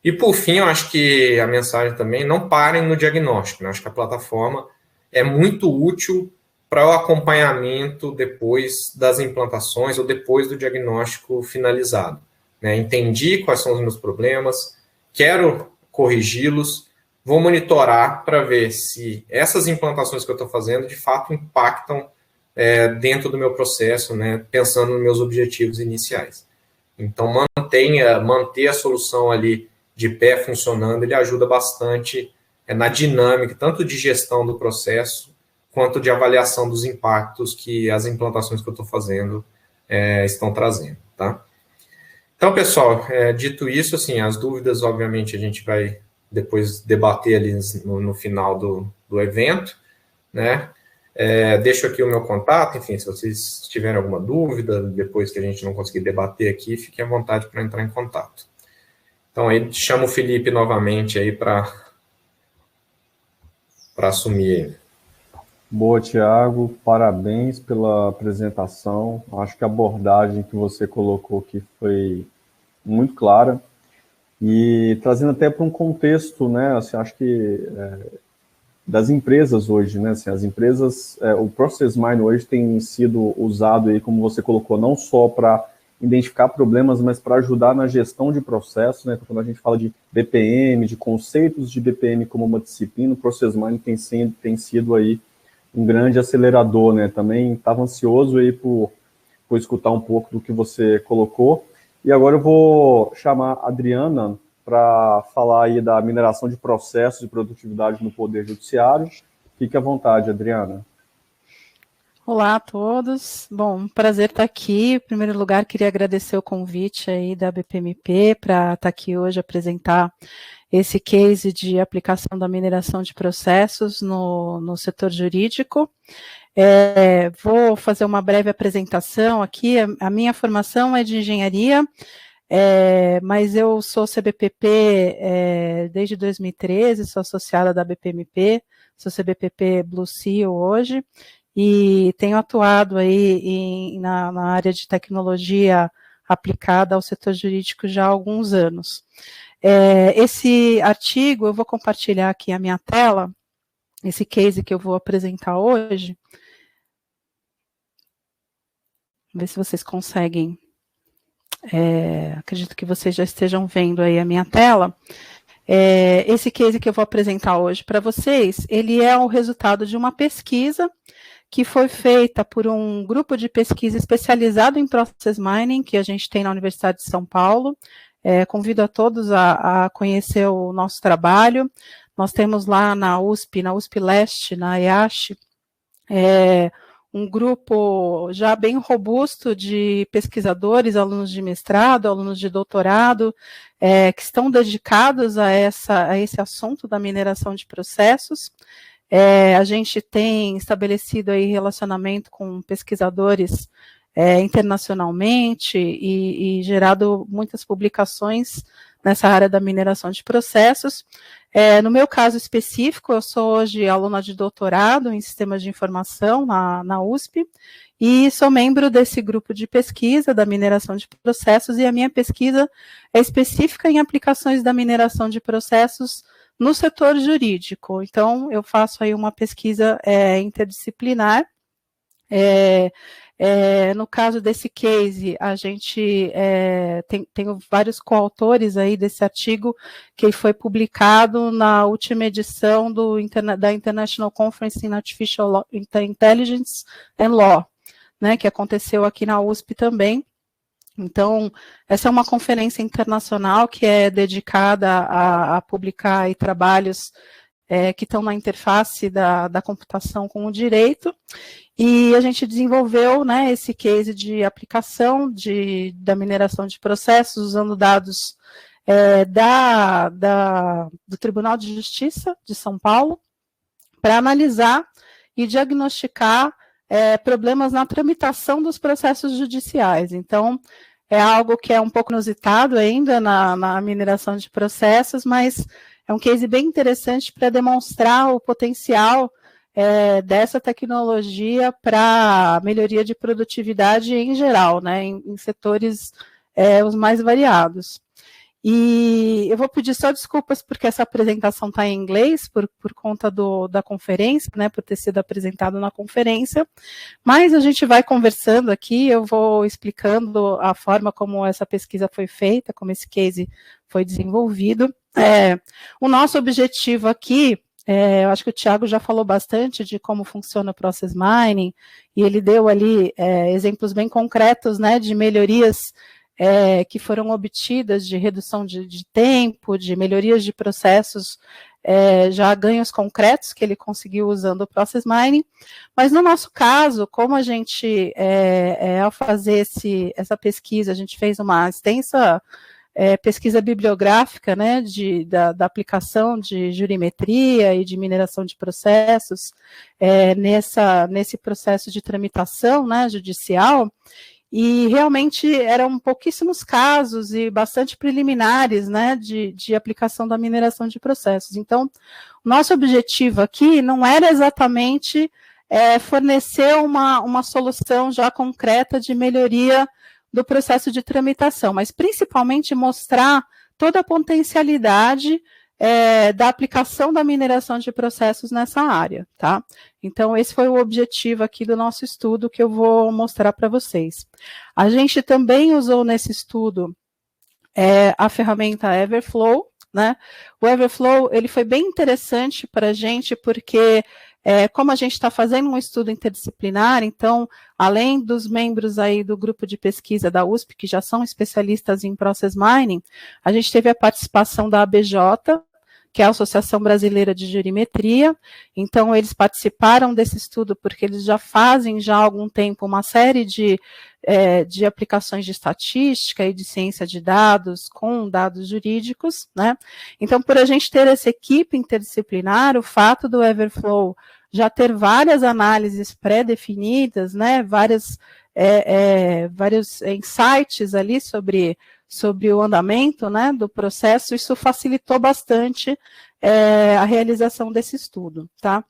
E, por fim, eu acho que a mensagem também, não parem no diagnóstico, né? Eu acho que a plataforma é muito útil para o acompanhamento depois das implantações ou depois do diagnóstico finalizado, né? Entendi quais são os meus problemas, quero corrigi-los, vou monitorar para ver se essas implantações que eu estou fazendo, de fato, impactam dentro do meu processo, né? Pensando nos meus objetivos iniciais. Então, manter a solução ali de pé funcionando, ele ajuda bastante na dinâmica, tanto de gestão do processo, quanto de avaliação dos impactos que as implantações que eu estou fazendo estão trazendo, tá? Então, pessoal, dito isso, assim, as dúvidas, obviamente, a gente vai depois debater ali no final do evento, né? Deixo aqui o meu contato, enfim, se vocês tiverem alguma dúvida, depois que a gente não conseguir debater aqui, fiquem à vontade para entrar em contato. Então, aí, chamo o Felipe novamente aí para assumir. Boa, Thiago, parabéns pela apresentação. Acho que a abordagem que você colocou aqui foi muito clara e trazendo até para um contexto, né? Assim, acho que das empresas hoje, né? Assim, as empresas, o Process Mining hoje tem sido usado aí, como você colocou, não só para identificar problemas, mas para ajudar na gestão de processos, né? Quando a gente fala de BPM, de conceitos de BPM como uma disciplina, o Process Mining tem sido aí um grande acelerador, né? Também estava ansioso aí por escutar um pouco do que você colocou. E agora eu vou chamar a Adriana para falar aí da mineração de processos e produtividade no Poder Judiciário. Fique à vontade, Adriana. Olá a todos. Bom, prazer estar aqui. Em primeiro lugar, queria agradecer o convite aí da BPMP para estar aqui hoje apresentar esse case de aplicação da mineração de processos no setor jurídico. Vou fazer uma breve apresentação aqui. A minha formação é de engenharia, mas eu sou CBPP desde 2013, sou associada da BPMP, sou CBPP Blue Seal hoje, e tenho atuado aí na área de tecnologia aplicada ao setor jurídico já há alguns anos. Esse artigo, eu vou compartilhar aqui a minha tela, esse case que eu vou apresentar hoje. Vamos ver se vocês conseguem. Acredito que vocês já estejam vendo aí a minha tela. Esse case que eu vou apresentar hoje para vocês, ele é o resultado de uma pesquisa que foi feita por um grupo de pesquisa especializado em Process Mining, que a gente tem na Universidade de São Paulo. Convido a todos a conhecer o nosso trabalho. Nós temos lá na USP Leste, na EASH, um grupo já bem robusto de pesquisadores, alunos de mestrado, alunos de doutorado, que estão dedicados a esse assunto da mineração de processos. A gente tem estabelecido aí relacionamento com pesquisadores internacionalmente e gerado muitas publicações nessa área da mineração de processos. No meu caso específico, eu sou hoje aluna de doutorado em sistemas de informação na USP e sou membro desse grupo de pesquisa da mineração de processos, e a minha pesquisa é específica em aplicações da mineração de processos no setor jurídico. Então, eu faço aí uma pesquisa interdisciplinar. No caso desse case, a gente tem vários coautores aí desse artigo que foi publicado na última edição da International Conference in Artificial Intelligence and Law, né, que aconteceu aqui na USP também. Então, essa é uma conferência internacional que é dedicada a publicar aí trabalhos que estão na interface da computação com o direito, e a gente desenvolveu, né, esse case de aplicação da mineração de processos usando dados do Tribunal de Justiça de São Paulo para analisar e diagnosticar problemas na tramitação dos processos judiciais. Então, é algo que é um pouco inusitado ainda na mineração de processos, mas é um case bem interessante para demonstrar o potencial dessa tecnologia para melhoria de produtividade em geral, né, em setores os mais variados. E eu vou pedir só desculpas porque essa apresentação está em inglês, por conta da conferência, né, por ter sido apresentado na conferência, mas a gente vai conversando aqui, eu vou explicando a forma como essa pesquisa foi feita, como esse case foi desenvolvido. O nosso objetivo aqui, eu acho que o Thiago já falou bastante de como funciona o Process Mining, e ele deu ali exemplos bem concretos, né, de melhorias que foram obtidas, de redução de tempo, de melhorias de processos, já ganhos concretos que ele conseguiu usando o Process Mining. Mas no nosso caso, como a gente, ao fazer essa pesquisa, a gente fez uma extensa pesquisa bibliográfica, né, da aplicação de jurimetria e de mineração de processos nesse processo de tramitação, né, judicial, e realmente eram pouquíssimos casos e bastante preliminares, né, de aplicação da mineração de processos. Então, o nosso objetivo aqui não era exatamente fornecer uma solução já concreta de melhoria do processo de tramitação, mas principalmente mostrar toda a potencialidade da aplicação da mineração de processos nessa área, tá? Então, esse foi o objetivo aqui do nosso estudo que eu vou mostrar para vocês. A gente também usou nesse estudo a ferramenta Everflow, né? O Everflow, ele foi bem interessante para a gente, porque como a gente está fazendo um estudo interdisciplinar, então, além dos membros aí do grupo de pesquisa da USP, que já são especialistas em Process Mining, a gente teve a participação da ABJ, que é a Associação Brasileira de Jurimetria. Então, eles participaram desse estudo porque eles já fazem já há algum tempo uma série de aplicações de estatística e de ciência de dados com dados jurídicos, né? Então, por a gente ter essa equipe interdisciplinar, o fato do Everflow já ter várias análises pré-definidas, né? Vários insights ali sobre o andamento, né, do processo, isso facilitou bastante a realização desse estudo, tá?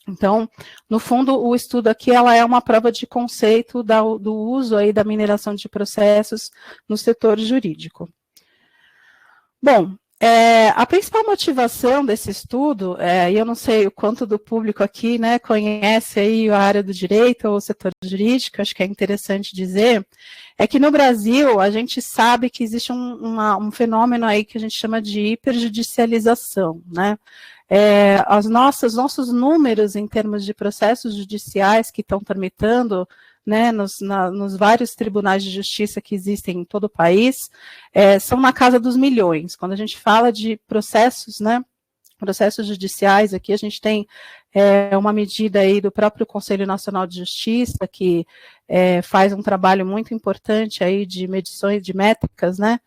Então, no fundo, o estudo aqui, ela é uma prova de conceito do uso aí da mineração de processos no setor jurídico. Bom, a principal motivação desse estudo, e eu não sei o quanto do público aqui, né, conhece aí a área do direito ou o setor jurídico, acho que é interessante dizer, é que no Brasil a gente sabe que existe um fenômeno aí que a gente chama de hiperjudicialização, né? Nossos números em termos de processos judiciais que estão tramitando, né, nos vários tribunais de justiça que existem em todo o país, são na casa dos milhões. Quando a gente fala de processos, né, processos judiciais, aqui a gente tem uma medida aí do próprio Conselho Nacional de Justiça, que faz um trabalho muito importante aí de medições de métricas, né,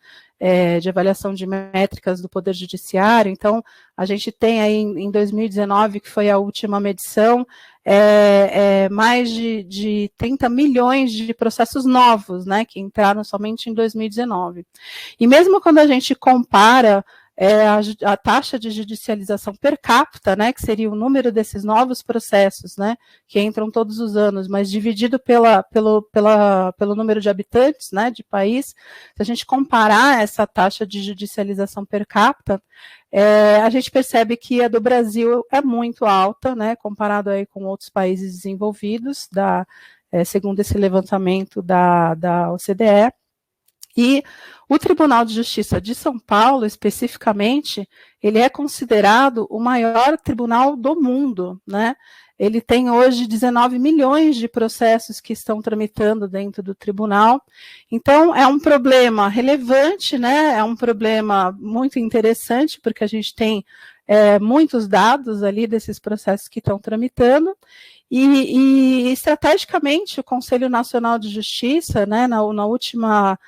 de avaliação de métricas do Poder Judiciário. Então, a gente tem aí em 2019, que foi a última medição, mais de 30 milhões de processos novos, né, que entraram somente em 2019. E mesmo quando a gente compara a taxa de judicialização per capita, né, que seria o número desses novos processos, né, que entram todos os anos, mas dividido pelo número de habitantes, né, de país, se a gente comparar essa taxa de judicialização per capita, a gente percebe que a do Brasil é muito alta, né, comparado aí com outros países desenvolvidos, segundo esse levantamento da OCDE. E o Tribunal de Justiça de São Paulo, especificamente, ele é considerado o maior tribunal do mundo, né? Ele tem hoje 19 milhões de processos que estão tramitando dentro do tribunal. Então, é um problema relevante, né? É um problema muito interessante, porque a gente tem muitos dados ali desses processos que estão tramitando. E estrategicamente, o Conselho Nacional de Justiça, né, na última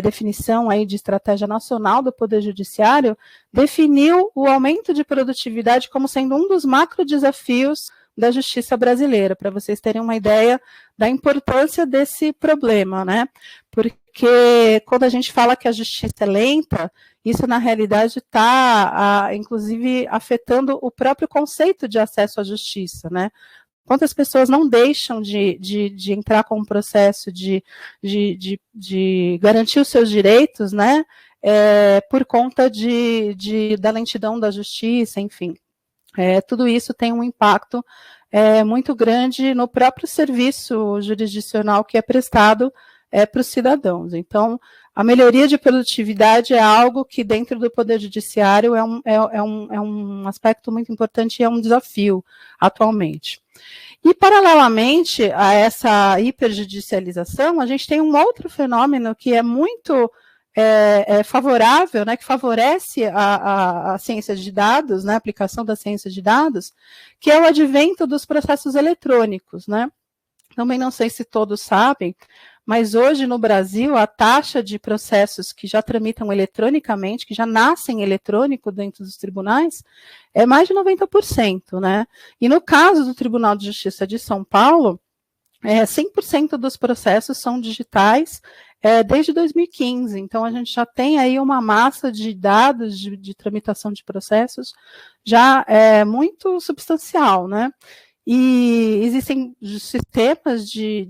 definição aí de estratégia nacional do Poder Judiciário, definiu o aumento de produtividade como sendo um dos macro desafios da justiça brasileira, para vocês terem uma ideia da importância desse problema, né? Porque quando a gente fala que a justiça é lenta, isso na realidade está, inclusive, afetando o próprio conceito de acesso à justiça, né? Quantas pessoas não deixam de entrar com um processo de garantir os seus direitos, né, por conta da lentidão da justiça, enfim. Tudo isso tem um impacto muito grande no próprio serviço jurisdicional que é prestado para os cidadãos. Então, a melhoria de produtividade é algo que dentro do Poder Judiciário é um aspecto muito importante e é um desafio atualmente. E, paralelamente a essa hiperjudicialização, a gente tem um outro fenômeno que é muito favorável, né, que favorece a ciência de dados, né, a aplicação da ciência de dados, que é o advento dos processos eletrônicos, né. Também não sei se todos sabem, mas hoje no Brasil a taxa de processos que já tramitam eletronicamente, que já nascem eletrônico dentro dos tribunais, é mais de 90%, né? E no caso do Tribunal de Justiça de São Paulo, 100% dos processos são digitais desde 2015, então a gente já tem aí uma massa de dados de tramitação de processos já muito substancial, né? E existem sistemas de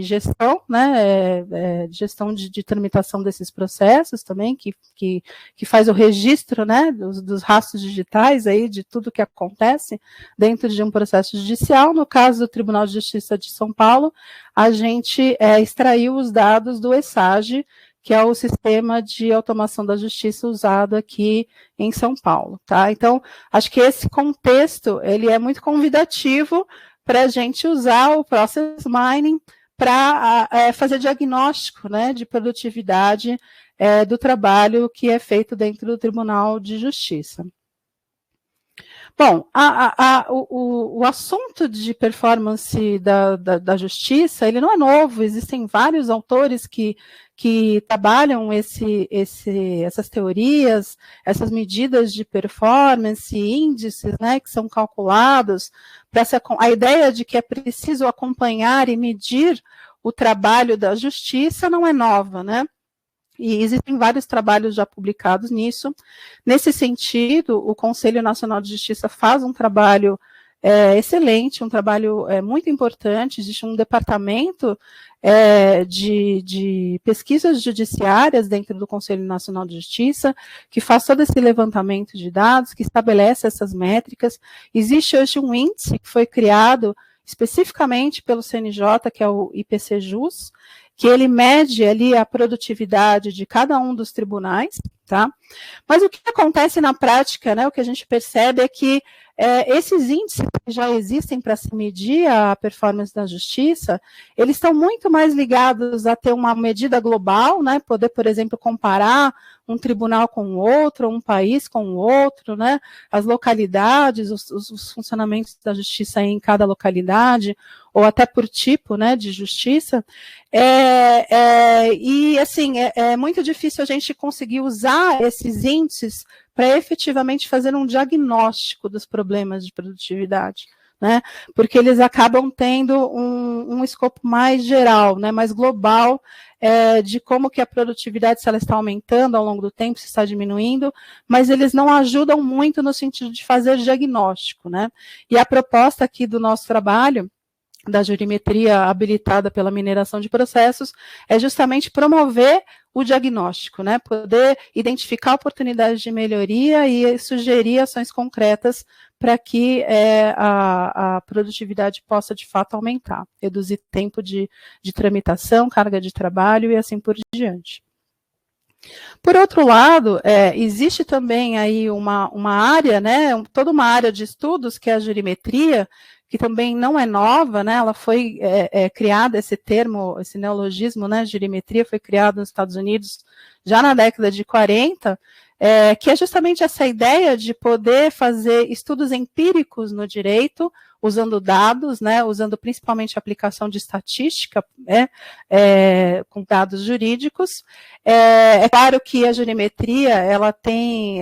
gestão, né, gestão de tramitação desses processos também, que faz o registro, né, dos rastros digitais aí, de tudo que acontece dentro de um processo judicial. No caso do Tribunal de Justiça de São Paulo, a gente extraiu os dados do ESAGE, que é o sistema de automação da justiça usado aqui em São Paulo, tá? Então, acho que esse contexto, ele é muito convidativo para a gente usar o Process Mining para fazer diagnóstico, né, de produtividade do trabalho que é feito dentro do Tribunal de Justiça. Bom, o assunto de performance da justiça, ele não é novo, existem vários autores que trabalham essas teorias, essas medidas de performance, índices, né, que são calculados, a ideia de que é preciso acompanhar e medir o trabalho da justiça não é nova, né? E existem vários trabalhos já publicados nisso. Nesse sentido, o Conselho Nacional de Justiça faz um trabalho excelente, um trabalho muito importante. Existe um departamento de pesquisas judiciárias dentro do Conselho Nacional de Justiça, que faz todo esse levantamento de dados, que estabelece essas métricas. Existe hoje um índice que foi criado especificamente pelo CNJ, que é o IPC-JUS, que ele mede ali a produtividade de cada um dos tribunais, tá? Mas o que acontece na prática, né, o que a gente percebe é que esses índices que já existem para se medir a performance da justiça, eles estão muito mais ligados a ter uma medida global, né, poder, por exemplo, comparar um tribunal com o outro, um país com o outro, né, as localidades, os funcionamentos da justiça em cada localidade, ou até por tipo, né, de justiça, e assim, é muito difícil a gente conseguir usar esses índices para efetivamente fazer um diagnóstico dos problemas de produtividade, né, porque eles acabam tendo um escopo mais geral, né, mais global, de como que a produtividade, se ela está aumentando ao longo do tempo, se está diminuindo, mas eles não ajudam muito no sentido de fazer diagnóstico, né, e a proposta aqui do nosso trabalho, da jurimetria habilitada pela mineração de processos, é justamente promover o diagnóstico, né, poder identificar oportunidades de melhoria e sugerir ações concretas para que a produtividade possa, de fato, aumentar, reduzir tempo de tramitação, carga de trabalho e assim por diante. Por outro lado, existe também aí uma área, né, toda uma área de estudos, que é a jurimetria, que também não é nova, né, ela foi criada, esse termo, esse neologismo, né, jurimetria, foi criado nos Estados Unidos já na década de 40, que é justamente essa ideia de poder fazer estudos empíricos no direito, usando dados, né, usando principalmente a aplicação de estatística, né, com dados jurídicos. É claro que a jurimetria, ela tem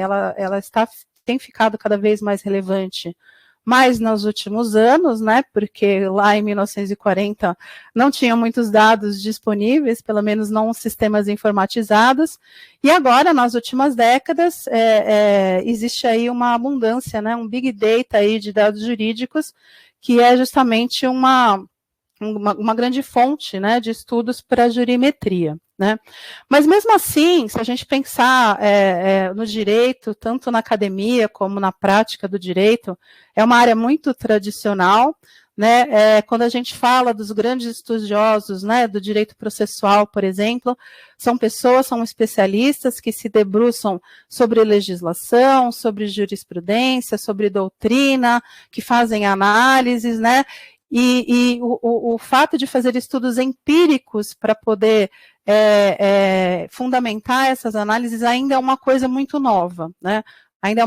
ficado cada vez mais relevante, mas nos últimos anos, né, porque lá em 1940 não tinha muitos dados disponíveis, pelo menos não sistemas informatizados, e agora, nas últimas décadas, existe aí uma abundância, né, um big data aí de dados jurídicos, que é justamente uma grande fonte, né, de estudos para a jurimetria, né? Mas mesmo assim, se a gente pensar no direito, tanto na academia como na prática do direito, é uma área muito tradicional, né? Quando a gente fala dos grandes estudiosos, né, do direito processual, por exemplo, são especialistas que se debruçam sobre legislação, sobre jurisprudência, sobre doutrina, que fazem análises, né? E o fato de fazer estudos empíricos para poder fundamentar essas análises ainda é uma coisa muito nova, né? Ainda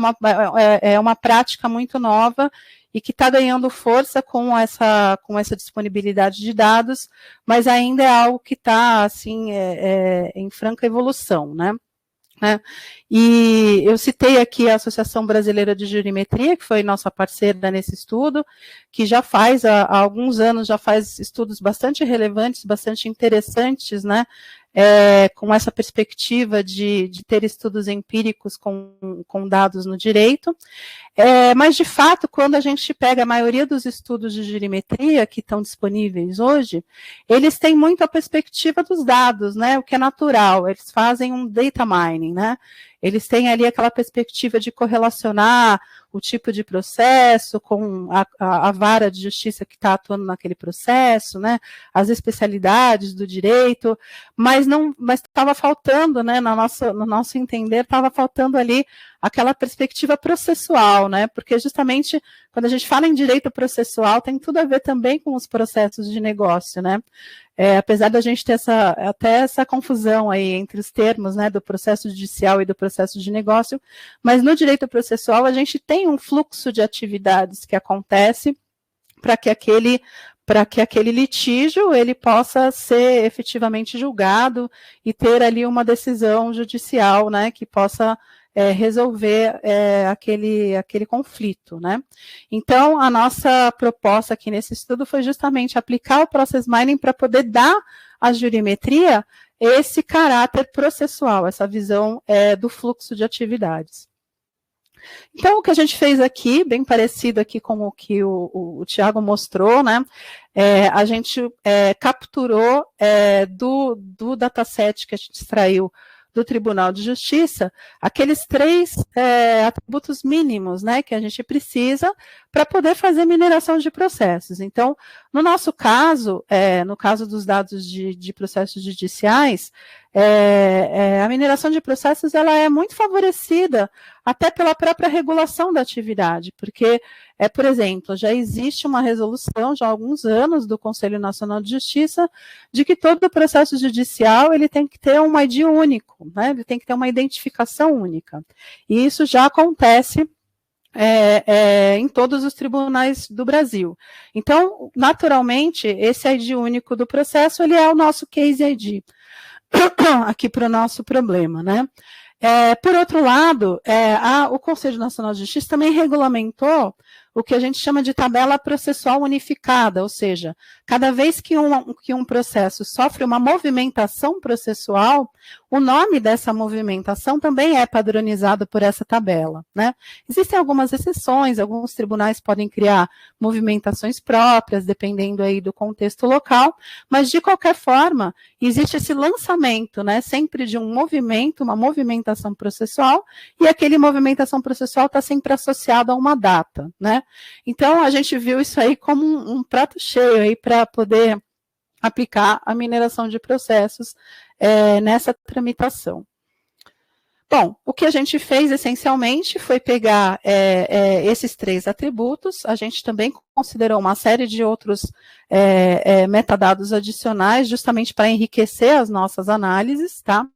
é uma prática muito nova e que está ganhando força com essa disponibilidade de dados, mas ainda é algo que está assim, em franca evolução, né? E eu citei aqui a Associação Brasileira de Jurimetria, que foi nossa parceira nesse estudo, que já há alguns anos, já faz estudos bastante relevantes, bastante interessantes, né, com essa perspectiva de ter estudos empíricos com dados no direito. Mas, de fato, quando a gente pega a maioria dos estudos de jurimetria que estão disponíveis hoje, eles têm muito a perspectiva dos dados, né, o que é natural, eles fazem um data mining, né, eles têm ali aquela perspectiva de correlacionar o tipo de processo com a vara de justiça que está atuando naquele processo, né, as especialidades do direito, mas estava faltando, né, no nosso entender, estava faltando ali aquela perspectiva processual, né, porque justamente quando a gente fala em direito processual, tem tudo a ver também com os processos de negócio, né, apesar da gente ter até essa confusão aí entre os termos, né, do processo judicial e do processo de negócio, mas no direito processual a gente tem um fluxo de atividades que acontece para que aquele litígio ele possa ser efetivamente julgado e ter ali uma decisão judicial, né, que possa resolver aquele conflito, né? Então, a nossa proposta aqui nesse estudo foi justamente aplicar o Process Mining para poder dar à jurimetria esse caráter processual, essa visão do fluxo de atividades. Então, o que a gente fez aqui, bem parecido aqui com o que o Tiago mostrou, né? A gente capturou do dataset que a gente extraiu do Tribunal de Justiça, aqueles 3 atributos mínimos, né, que a gente precisa para poder fazer mineração de processos. Então, no nosso caso, no caso dos dados de processos judiciais, a mineração de processos ela é muito favorecida até pela própria regulação da atividade, porque, por exemplo, já existe uma resolução já há alguns anos do Conselho Nacional de Justiça de que todo processo judicial ele tem que ter um ID único, né? Ele tem que ter uma identificação única. E isso já acontece em todos os tribunais do Brasil. Então, naturalmente, esse ID único do processo ele é o nosso case ID aqui para o nosso problema, né? Por outro lado, o Conselho Nacional de Justiça também regulamentou o que a gente chama de tabela processual unificada, ou seja, cada vez que um processo sofre uma movimentação processual, o nome dessa movimentação também é padronizado por essa tabela, né? Existem algumas exceções, alguns tribunais podem criar movimentações próprias, dependendo aí do contexto local, mas de qualquer forma, existe esse lançamento, né, sempre de um movimento, uma movimentação processual, e aquele movimentação processual está sempre associado a uma data, né? Então, a gente viu isso aí como um prato cheio aí para poder aplicar a mineração de processos nessa tramitação. Bom, o que a gente fez essencialmente foi pegar esses 3 atributos, a gente também considerou uma série de outros metadados adicionais, justamente para enriquecer as nossas análises, tá?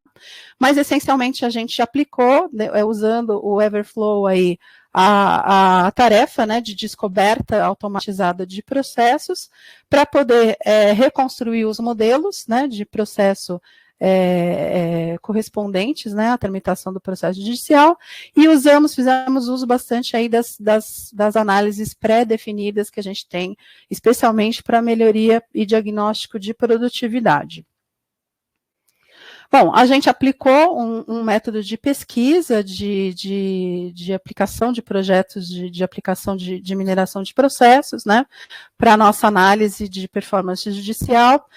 Mas essencialmente a gente aplicou, usando o Everflow aí, a tarefa, né, de descoberta automatizada de processos, para poder reconstruir os modelos, né, de processo correspondentes, né, à tramitação do processo judicial, e fizemos uso bastante aí das análises pré-definidas que a gente tem, especialmente para melhoria e diagnóstico de produtividade. Bom, a gente aplicou um método de pesquisa, de aplicação de projetos de aplicação de mineração de processos, né, para a nossa análise de performance judicial.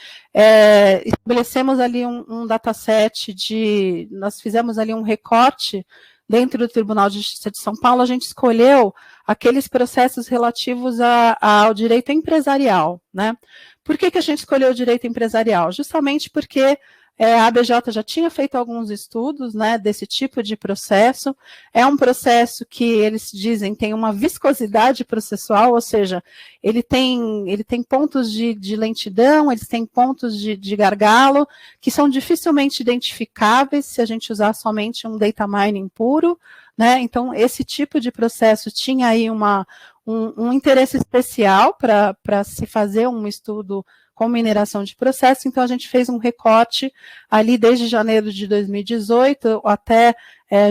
Estabelecemos ali um dataset nós fizemos ali um recorte dentro do Tribunal de Justiça de São Paulo, a gente escolheu aqueles processos relativos ao direito empresarial, né. Por que a gente escolheu o direito empresarial? Justamente porque a ABJ já tinha feito alguns estudos, né, desse tipo de processo. É um processo que eles dizem tem uma viscosidade processual, ou seja, ele tem pontos de lentidão, eles têm pontos de gargalo, que são dificilmente identificáveis se a gente usar somente um data mining puro, né? Então, esse tipo de processo tinha aí um interesse especial para se fazer um estudo com mineração de processo, então a gente fez um recorte ali desde janeiro de 2018 até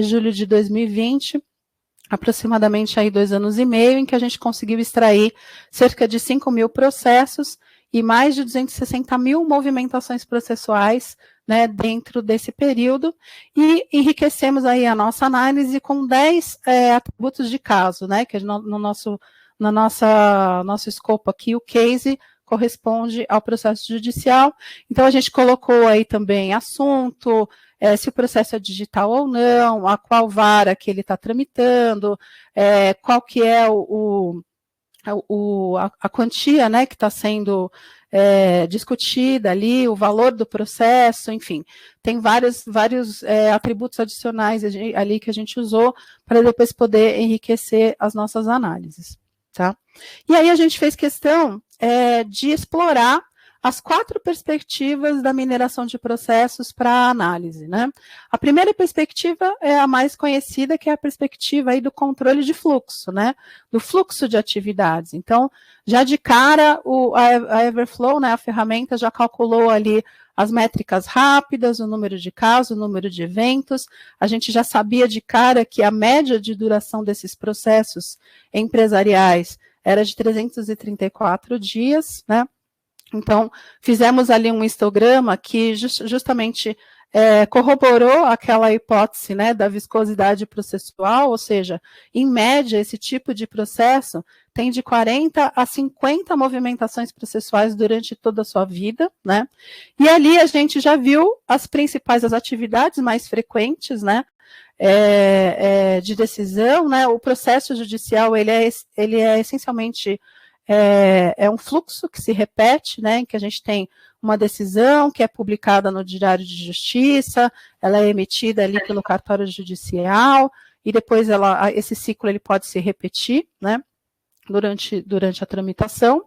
julho de 2020, aproximadamente aí 2 anos e meio, em que a gente conseguiu extrair cerca de 5.000 processos e mais de 260.000 movimentações processuais né, dentro desse período, e enriquecemos aí a nossa análise com 10 atributos de caso, né, que no nosso escopo aqui, o case corresponde ao processo judicial. Então, a gente colocou aí também assunto, se o processo é digital ou não, a qual vara que ele está tramitando, qual que é a quantia, né, que está sendo discutida ali, o valor do processo, enfim, tem vários atributos adicionais ali que a gente usou para depois poder enriquecer as nossas análises, tá? E aí a gente fez questão de explorar as 4 perspectivas da mineração de processos para análise, né? A primeira perspectiva é a mais conhecida, que é a perspectiva aí do controle de fluxo, né? Do fluxo de atividades. Então, já de cara, a Everflow, né, a ferramenta, já calculou ali as métricas rápidas, o número de casos, o número de eventos. A gente já sabia de cara que a média de duração desses processos empresariais era de 334 dias, né? Então, fizemos ali um histograma que justamente corroborou aquela hipótese, né, da viscosidade processual, ou seja, em média, esse tipo de processo tem de 40 a 50 movimentações processuais durante toda a sua vida, né? E ali a gente já viu as atividades mais frequentes, né, de decisão, né? O processo judicial, ele é essencialmente um fluxo que se repete, né, em que a gente tem uma decisão que é publicada no Diário de Justiça, ela é emitida ali pelo cartório judicial, e depois esse ciclo ele pode se repetir, né, durante a tramitação.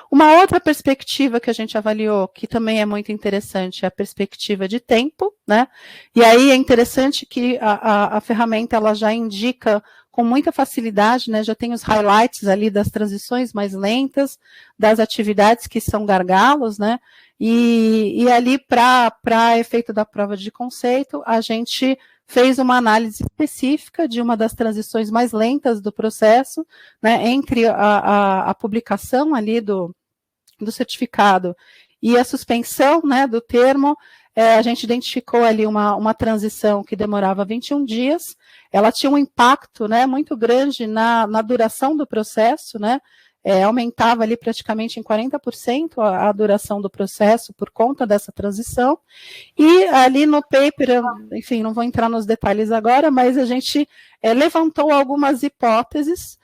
Uma outra perspectiva que a gente avaliou, que também é muito interessante, é a perspectiva de tempo, né, e aí é interessante que a ferramenta ela já indica com muita facilidade, né, já tem os highlights ali das transições mais lentas, das atividades que são gargalos, né, e ali para efeito da prova de conceito, a gente fez uma análise específica de uma das transições mais lentas do processo, né, entre a publicação ali do certificado e a suspensão, né, do termo. A gente identificou ali uma transição que demorava 21 dias, ela tinha um impacto, né, muito grande na duração do processo, né, aumentava ali praticamente em 40% a duração do processo por conta dessa transição, e ali no paper, enfim, não vou entrar nos detalhes agora, mas a gente levantou algumas hipóteses,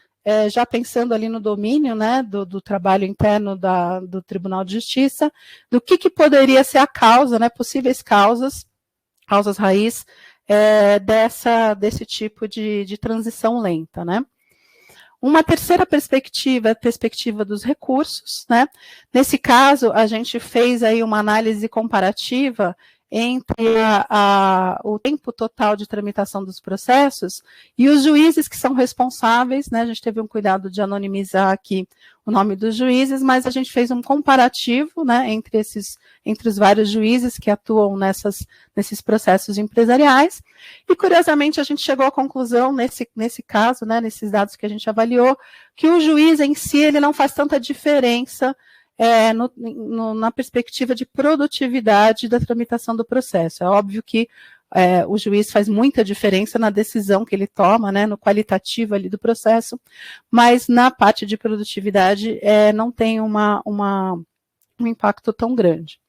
já pensando ali no domínio, né, do trabalho interno do Tribunal de Justiça, do que poderia ser a causa, né, possíveis causas raiz desse tipo de transição lenta, né. Uma terceira perspectiva é a perspectiva dos recursos, né? Nesse caso, a gente fez aí uma análise comparativa entre o tempo total de tramitação dos processos e os juízes que são responsáveis, né? A gente teve um cuidado de anonimizar aqui o nome dos juízes, mas a gente fez um comparativo, né, entre os vários juízes que atuam nesses processos empresariais, e curiosamente a gente chegou à conclusão, nesse caso, né, nesses dados que a gente avaliou, que o juiz em si, ele não faz tanta diferença na perspectiva de produtividade da tramitação do processo. É óbvio que o juiz faz muita diferença na decisão que ele toma, né, no qualitativo ali do processo, mas na parte de produtividade não tem um impacto tão grande.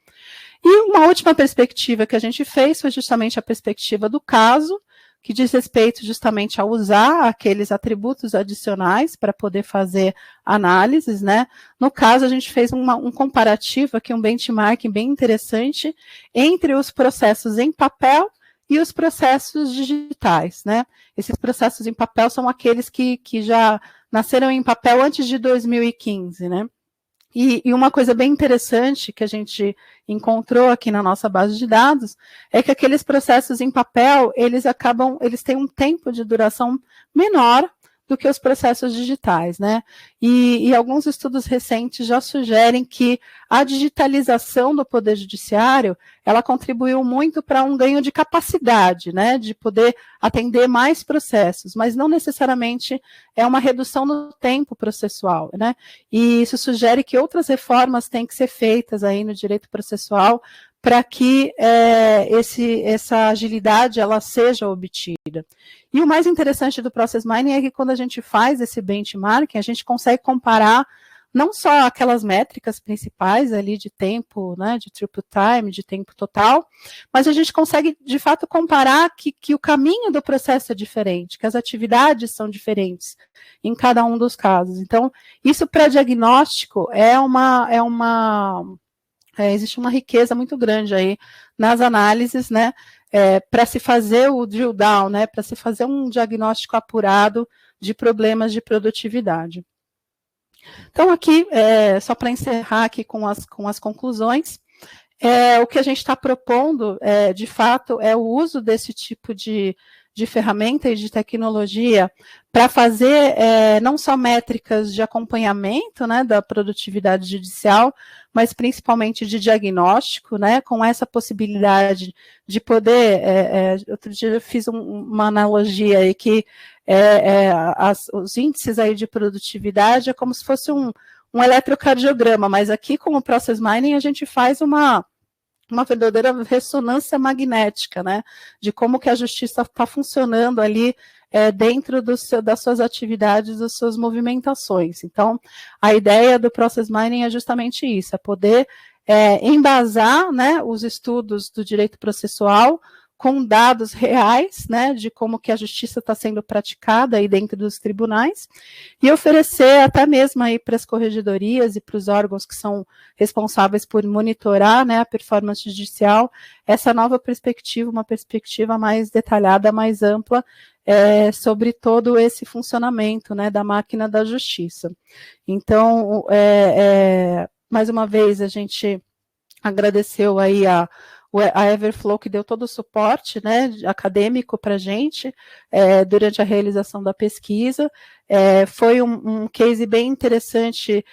E uma última perspectiva que a gente fez foi justamente a perspectiva do caso, que diz respeito justamente a usar aqueles atributos adicionais para poder fazer análises, né? No caso, a gente fez um comparativo aqui, um benchmarking bem interessante entre os processos em papel e os processos digitais, né? Esses processos em papel são aqueles que já nasceram em papel antes de 2015, né? E uma coisa bem interessante que a gente encontrou aqui na nossa base de dados é que aqueles processos em papel, eles têm um tempo de duração menor do que os processos digitais, né? E alguns estudos recentes já sugerem que a digitalização do Poder Judiciário, ela contribuiu muito para um ganho de capacidade, né? De poder atender mais processos, mas não necessariamente é uma redução no tempo processual, né? E isso sugere que outras reformas têm que ser feitas aí no direito processual para que essa agilidade ela seja obtida. E o mais interessante do Process Mining é que quando a gente faz esse benchmarking, a gente consegue comparar não só aquelas métricas principais ali de tempo, né, de throughput time, de tempo total, mas a gente consegue, de fato, comparar que o caminho do processo é diferente, que as atividades são diferentes em cada um dos casos. Então, isso para diagnóstico existe uma riqueza muito grande aí nas análises, né, para se fazer o drill down, né, para se fazer um diagnóstico apurado de problemas de produtividade. Então, aqui, só para encerrar aqui com as conclusões, o que a gente está propondo, de fato, é o uso desse tipo de ferramenta e de tecnologia para fazer não só métricas de acompanhamento, né, da produtividade judicial, mas principalmente de diagnóstico, né, com essa possibilidade de poder, outro dia eu fiz uma analogia aí que os índices aí de produtividade é como se fosse um eletrocardiograma, mas aqui com o Process Mining a gente faz uma verdadeira ressonância magnética, né, de como que a justiça está funcionando ali dentro das suas atividades, das suas movimentações. Então, a ideia do Process Mining é justamente isso, é poder embasar, né, os estudos do direito processual com dados reais, né, de como que a justiça está sendo praticada aí dentro dos tribunais, e oferecer até mesmo aí para as corregedorias e para os órgãos que são responsáveis por monitorar, né, a performance judicial, essa nova perspectiva, uma perspectiva mais detalhada, mais ampla, sobre todo esse funcionamento, né, da máquina da justiça. Então, mais uma vez, a gente agradeceu aí a Everflow, que deu todo o suporte, né, acadêmico para a gente durante a realização da pesquisa. Foi um case bem interessante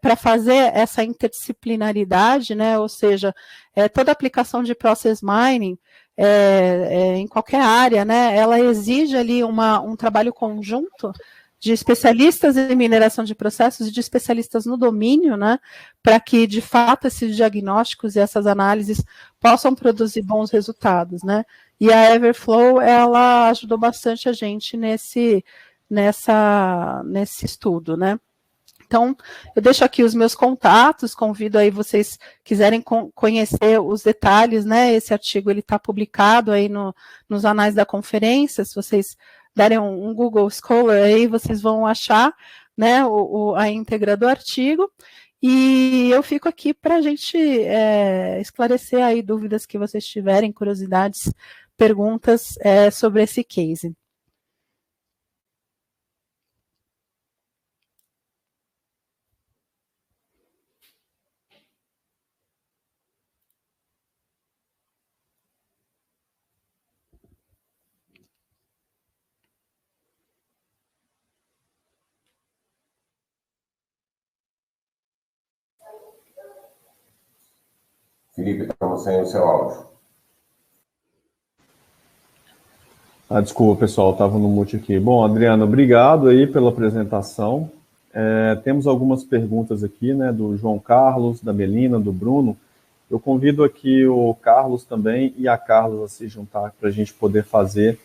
para fazer essa interdisciplinaridade, né, ou seja, toda aplicação de Process Mining, em qualquer área, né, ela exige ali um trabalho conjunto de especialistas em mineração de processos e de especialistas no domínio, né, para que, de fato, esses diagnósticos e essas análises possam produzir bons resultados, né, e a Everflow, ela ajudou bastante a gente nesse estudo, né. Então, eu deixo aqui os meus contatos, convido aí vocês quiserem conhecer os detalhes, né, esse artigo ele está publicado aí nos anais da conferência, se vocês derem um Google Scholar aí, vocês vão achar, né, a íntegra do artigo, e eu fico aqui para a gente esclarecer aí dúvidas que vocês tiverem, curiosidades, perguntas sobre esse case. Felipe, estamos sem o seu áudio. Desculpa, pessoal, estava no mute aqui. Bom, Adriana, obrigado aí pela apresentação. Temos algumas perguntas aqui, né, do João Carlos, da Melina, do Bruno. Eu convido aqui o Carlos também e a Carlos a se juntar para a gente poder fazer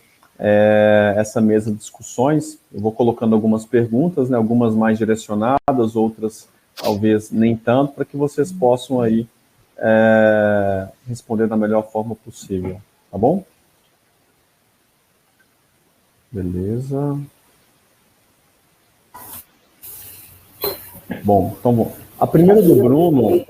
essa mesa de discussões. Eu vou colocando algumas perguntas, né, algumas mais direcionadas, outras talvez nem tanto, para que vocês possam aí responder da melhor forma possível, tá bom? Beleza. Bom, então, bom. A primeira do Bruno,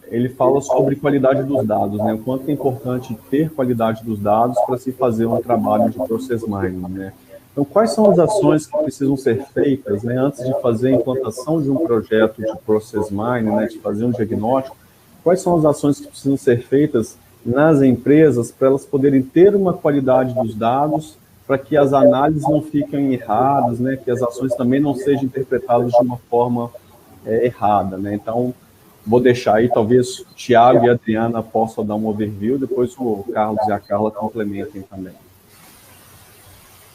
ele fala sobre qualidade dos dados, né? O quanto é importante ter qualidade dos dados para se fazer um trabalho de Process Mining, né? Então, quais são as ações que precisam ser feitas, né, antes de fazer a implantação de um projeto de Process Mining, né, de fazer um diagnóstico? Quais são as ações que precisam ser feitas nas empresas para elas poderem ter uma qualidade dos dados, para que as análises não fiquem erradas, né, que as ações também não sejam interpretadas de uma forma errada, né? Então, vou deixar aí, talvez o Thiago e a Adriana possam dar um overview, depois o Carlos e a Carla complementem também.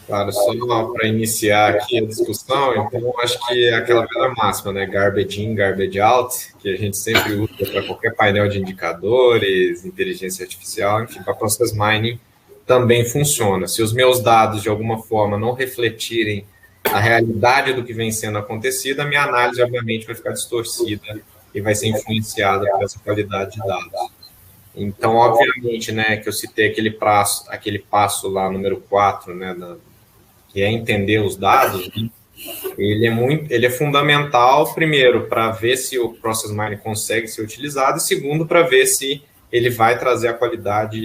Claro, só para iniciar aqui a discussão, então acho que é aquela velha máxima, né? Garbage in, garbage out, que a gente sempre usa para qualquer painel de indicadores, inteligência artificial, enfim, para process mining também funciona. Se os meus dados, de alguma forma, não refletirem a realidade do que vem sendo acontecido, a minha análise, obviamente, vai ficar distorcida e vai ser influenciada por essa qualidade de dados. Então, obviamente, né, que eu citei aquele passo lá, número 4, né, que é entender os dados, né? Ele é fundamental, primeiro, para ver se o Process Mining consegue ser utilizado, e segundo, para ver se ele vai trazer a qualidade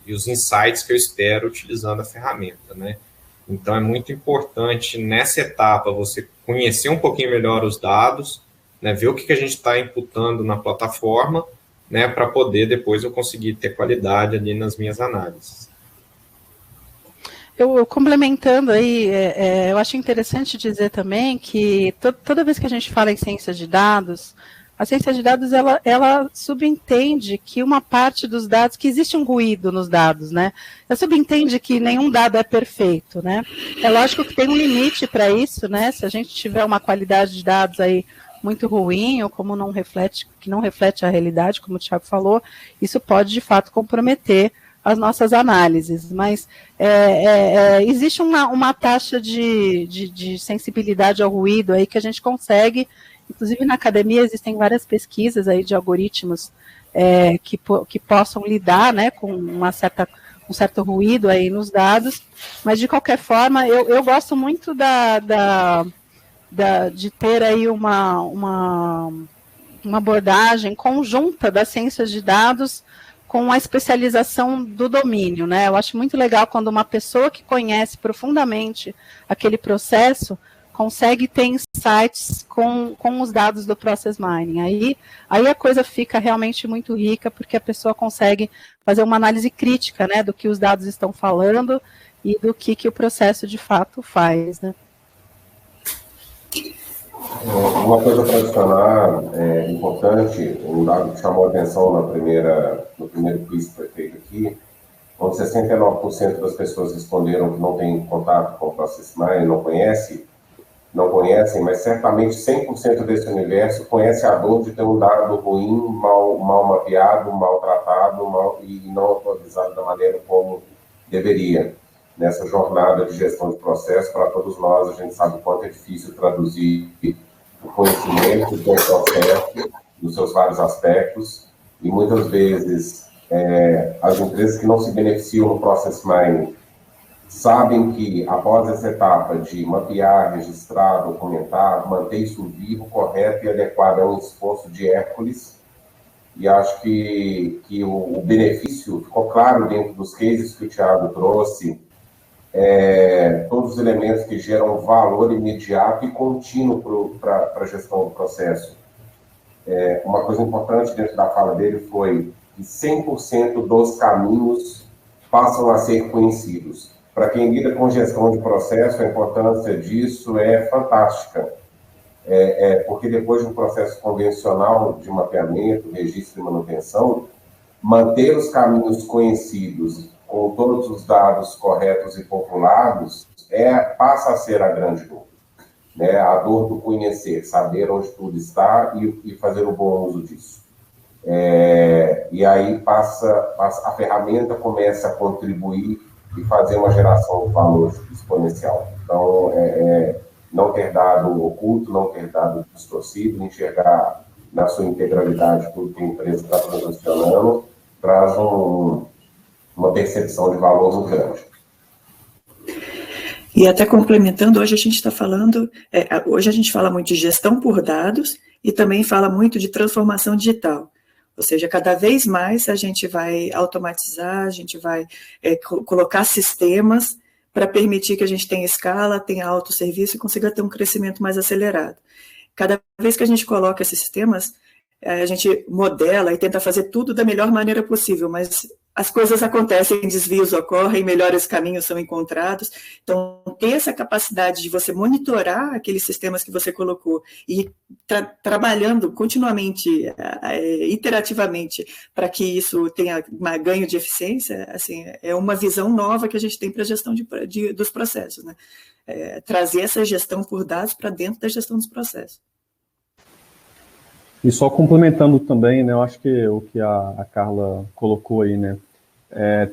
e os insights que eu espero utilizando a ferramenta, né? Então, é muito importante, nessa etapa, você conhecer um pouquinho melhor os dados, né, ver o que a gente está imputando na plataforma, né, para poder depois eu conseguir ter qualidade ali nas minhas análises. Eu complementando aí, eu acho interessante dizer também que toda vez que a gente fala em ciência de dados, a ciência de dados, ela subentende que uma parte dos dados, que existe um ruído nos dados, né? Ela subentende que nenhum dado é perfeito, né? É lógico que tem um limite para isso, né? Se a gente tiver uma qualidade de dados aí muito ruim, ou como que não reflete a realidade, como o Thiago falou, isso pode, de fato, comprometer as nossas análises, mas existe uma taxa de sensibilidade ao ruído aí que a gente consegue, inclusive na academia existem várias pesquisas aí de algoritmos que possam lidar, né, com um certo ruído aí nos dados, mas de qualquer forma eu gosto muito de ter aí uma abordagem conjunta das ciências de dados com a especialização do domínio, né? Eu acho muito legal quando uma pessoa que conhece profundamente aquele processo consegue ter insights com os dados do Process Mining. Aí a coisa fica realmente muito rica, porque a pessoa consegue fazer uma análise crítica, né, do que os dados estão falando e do que o processo de fato faz, né? Uma coisa para adicionar importante, um dado que chamou a atenção no primeiro quiz que foi feito aqui, onde 69% das pessoas responderam que não têm contato com o Process Mining, não conhecem, mas certamente 100% desse universo conhece a dor de ter um dado ruim, mal mapeado, maltratado e não atualizado da maneira como deveria. Nessa jornada de gestão de processo, para todos nós, a gente sabe o quanto é difícil traduzir o conhecimento do processo, dos seus vários aspectos, e muitas vezes as empresas que não se beneficiam do Process Mining sabem que, após essa etapa de mapear, registrar, documentar, manter isso vivo, correto e adequado a um esforço de Hércules, e acho que o benefício ficou claro dentro dos cases que o Thiago trouxe, todos os elementos que geram valor imediato e contínuo para a gestão do processo. Uma coisa importante dentro da fala dele foi que 100% dos caminhos passam a ser conhecidos. Para quem lida com gestão de processo, a importância disso é fantástica, porque depois de um processo convencional de mapeamento, registro e manutenção, manter os caminhos conhecidos com todos os dados corretos e populados, passa a ser a grande dor. Né? A dor do conhecer, saber onde tudo está e fazer um bom uso disso. E aí a ferramenta começa a contribuir e fazer uma geração de valor exponencial. Então, não ter dado oculto, não ter dado distorcido, enxergar na sua integralidade tudo que a empresa está transacionando, traz uma percepção de valor muito grande. E até complementando, hoje a gente está falando, hoje a gente fala muito de gestão por dados e também fala muito de transformação digital. Ou seja, cada vez mais a gente vai automatizar, a gente vai colocar sistemas para permitir que a gente tenha escala, tenha autosserviço e consiga ter um crescimento mais acelerado. Cada vez que a gente coloca esses sistemas, a gente modela e tenta fazer tudo da melhor maneira possível, mas as coisas acontecem, desvios ocorrem, melhores caminhos são encontrados. Então, ter essa capacidade de você monitorar aqueles sistemas que você colocou e trabalhando continuamente, iterativamente, para que isso tenha um ganho de eficiência, assim, é uma visão nova que a gente tem para a gestão dos processos, né? Trazer essa gestão por dados para dentro da gestão dos processos. E só complementando também, né, eu acho que o que a Carla colocou aí, né,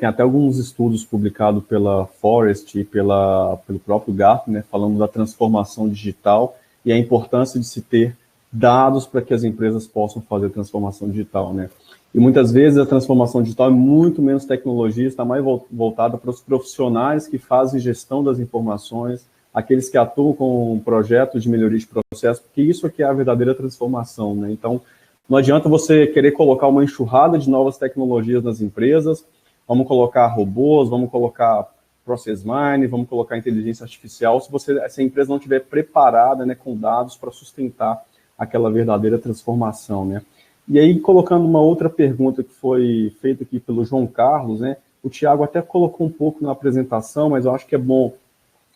tem até alguns estudos publicados pela Forest e pelo próprio Gartner, né, falando da transformação digital e a importância de se ter dados para que as empresas possam fazer transformação digital, né. E muitas vezes a transformação digital é muito menos tecnologia, está mais voltada para os profissionais que fazem gestão das informações, aqueles que atuam com projetos de melhoria de processo, porque isso aqui é a verdadeira transformação, né. Então, não adianta você querer colocar uma enxurrada de novas tecnologias nas empresas, vamos colocar robôs, vamos colocar process mining, vamos colocar inteligência artificial, se a empresa não estiver preparada, né, com dados para sustentar aquela verdadeira transformação, né. E aí, colocando uma outra pergunta que foi feita aqui pelo João Carlos, né, o Thiago até colocou um pouco na apresentação, mas eu acho que é bom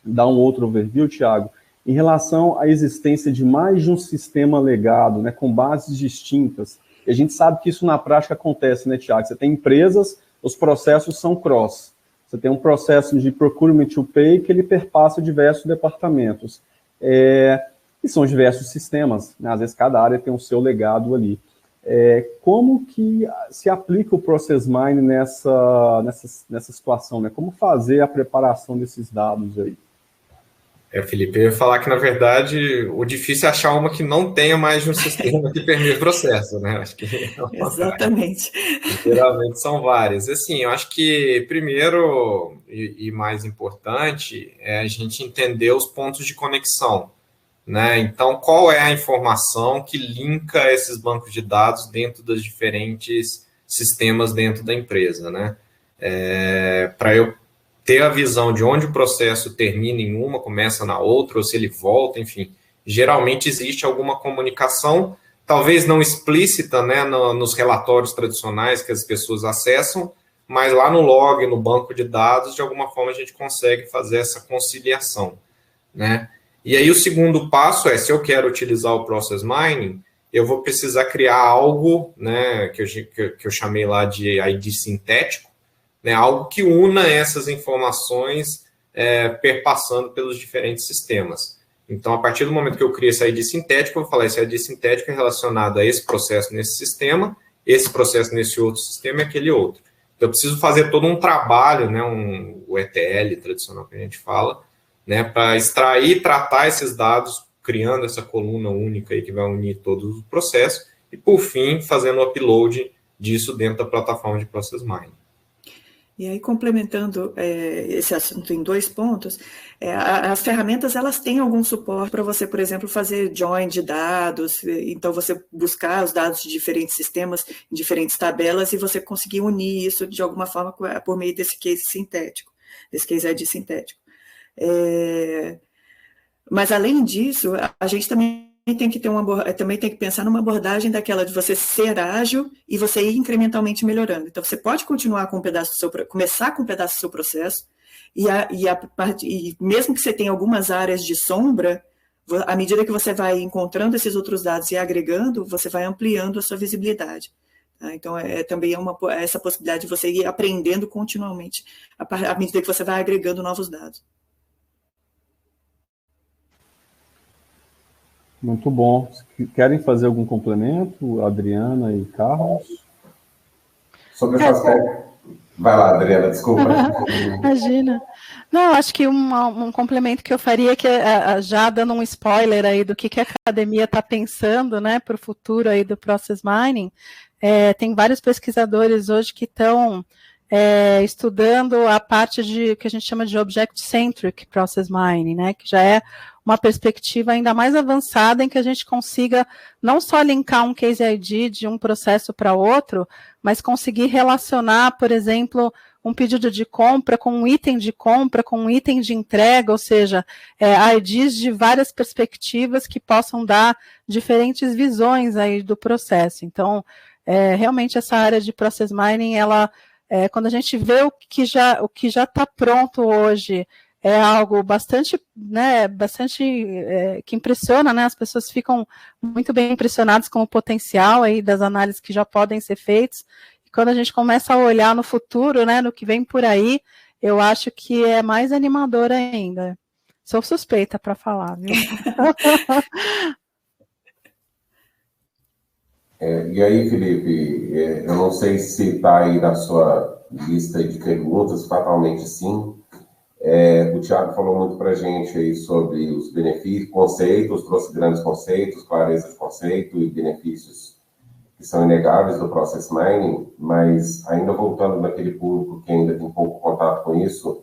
dar um outro overview, Thiago, em relação à existência de mais de um sistema legado, né, com bases distintas. E a gente sabe que isso na prática acontece, né, Thiago? Você tem empresas, os processos são cross. Você tem um processo de procurement to pay que ele perpassa diversos departamentos. E são diversos sistemas, né? Às vezes cada área tem o seu legado ali. Como que se aplica o Process Mining nessa situação, né? Como fazer a preparação desses dados aí? Felipe, eu ia falar que, na verdade, o difícil é achar uma que não tenha mais de um sistema que permita o processo, né? Acho que exatamente. Geralmente são várias. Assim, eu acho que, primeiro e mais importante, é a gente entender os pontos de conexão, né? Então, qual é a informação que linka esses bancos de dados dentro dos diferentes sistemas dentro da empresa, né? Para eu ter a visão de onde o processo termina em uma, começa na outra, ou se ele volta, enfim. Geralmente existe alguma comunicação, talvez não explícita, né, nos relatórios tradicionais que as pessoas acessam, mas lá no log, no banco de dados, de alguma forma a gente consegue fazer essa conciliação, né? E aí o segundo passo se eu quero utilizar o Process Mining, eu vou precisar criar algo, né, que eu chamei lá de ID sintético, né, algo que una essas informações perpassando pelos diferentes sistemas. Então, a partir do momento que eu crio esse ID sintético, eu vou falar, esse ID sintético é relacionado a esse processo nesse sistema, esse processo nesse outro sistema e aquele outro. Então, eu preciso fazer todo um trabalho, né, o ETL tradicional que a gente fala, né, para extrair e tratar esses dados, criando essa coluna única aí que vai unir todos os processos, e, por fim, fazendo o upload disso dentro da plataforma de Process Mining. E aí, complementando esse assunto em 2 pontos, as ferramentas, elas têm algum suporte para você, por exemplo, fazer join de dados, então você buscar os dados de diferentes sistemas, em diferentes tabelas, e você conseguir unir isso de alguma forma por meio desse case sintético, desse case ID sintético. Mas, além disso, a gente também tem que pensar numa abordagem daquela de você ser ágil e você ir incrementalmente melhorando. Então, você pode continuar com começar com um pedaço do seu processo, e mesmo que você tenha algumas áreas de sombra, à medida que você vai encontrando esses outros dados e agregando, você vai ampliando a sua visibilidade. Tá? Então, também essa possibilidade de você ir aprendendo continuamente, à medida que você vai agregando novos dados. Muito bom. Querem fazer algum complemento, Adriana e Carlos? Sobre esse aspecto. Vai lá, Adriana, desculpa. Imagina. Não, acho que um complemento que eu faria, que já dando um spoiler aí do que a academia está pensando, né, para o futuro aí do Process Mining, tem vários pesquisadores hoje que estão estudando a parte de que a gente chama de Object-Centric Process Mining, né, que já é uma perspectiva ainda mais avançada em que a gente consiga não só linkar um case ID de um processo para outro, mas conseguir relacionar, por exemplo, um pedido de compra com um item de compra, com um item de entrega, ou seja, IDs de várias perspectivas que possam dar diferentes visões aí do processo. Então, realmente essa área de Process Mining, ela quando a gente vê o que já está pronto hoje, é algo bastante, né, que impressiona, né, as pessoas ficam muito bem impressionadas com o potencial aí das análises que já podem ser feitas, e quando a gente começa a olhar no futuro, né, no que vem por aí, eu acho que é mais animador ainda. Sou suspeita para falar, viu? E aí, Felipe, eu não sei se está aí na sua lista de perguntas, fatalmente sim. O Thiago falou muito para a gente aí sobre os benefícios, conceitos, trouxe grandes conceitos, clareza de conceito e benefícios que são inegáveis do Process Mining, mas ainda voltando naquele público que ainda tem pouco contato com isso,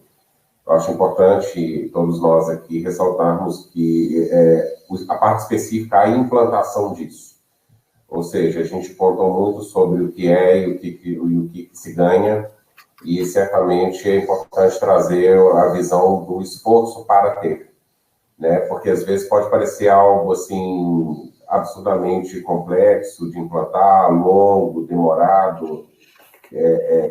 eu acho importante todos nós aqui ressaltarmos que a parte específica, a implantação disso. Ou seja, a gente contou muito sobre o que é e o que se ganha, e certamente é importante trazer a visão do esforço para ter, né? Porque às vezes pode parecer algo assim absurdamente complexo de implantar, longo, demorado,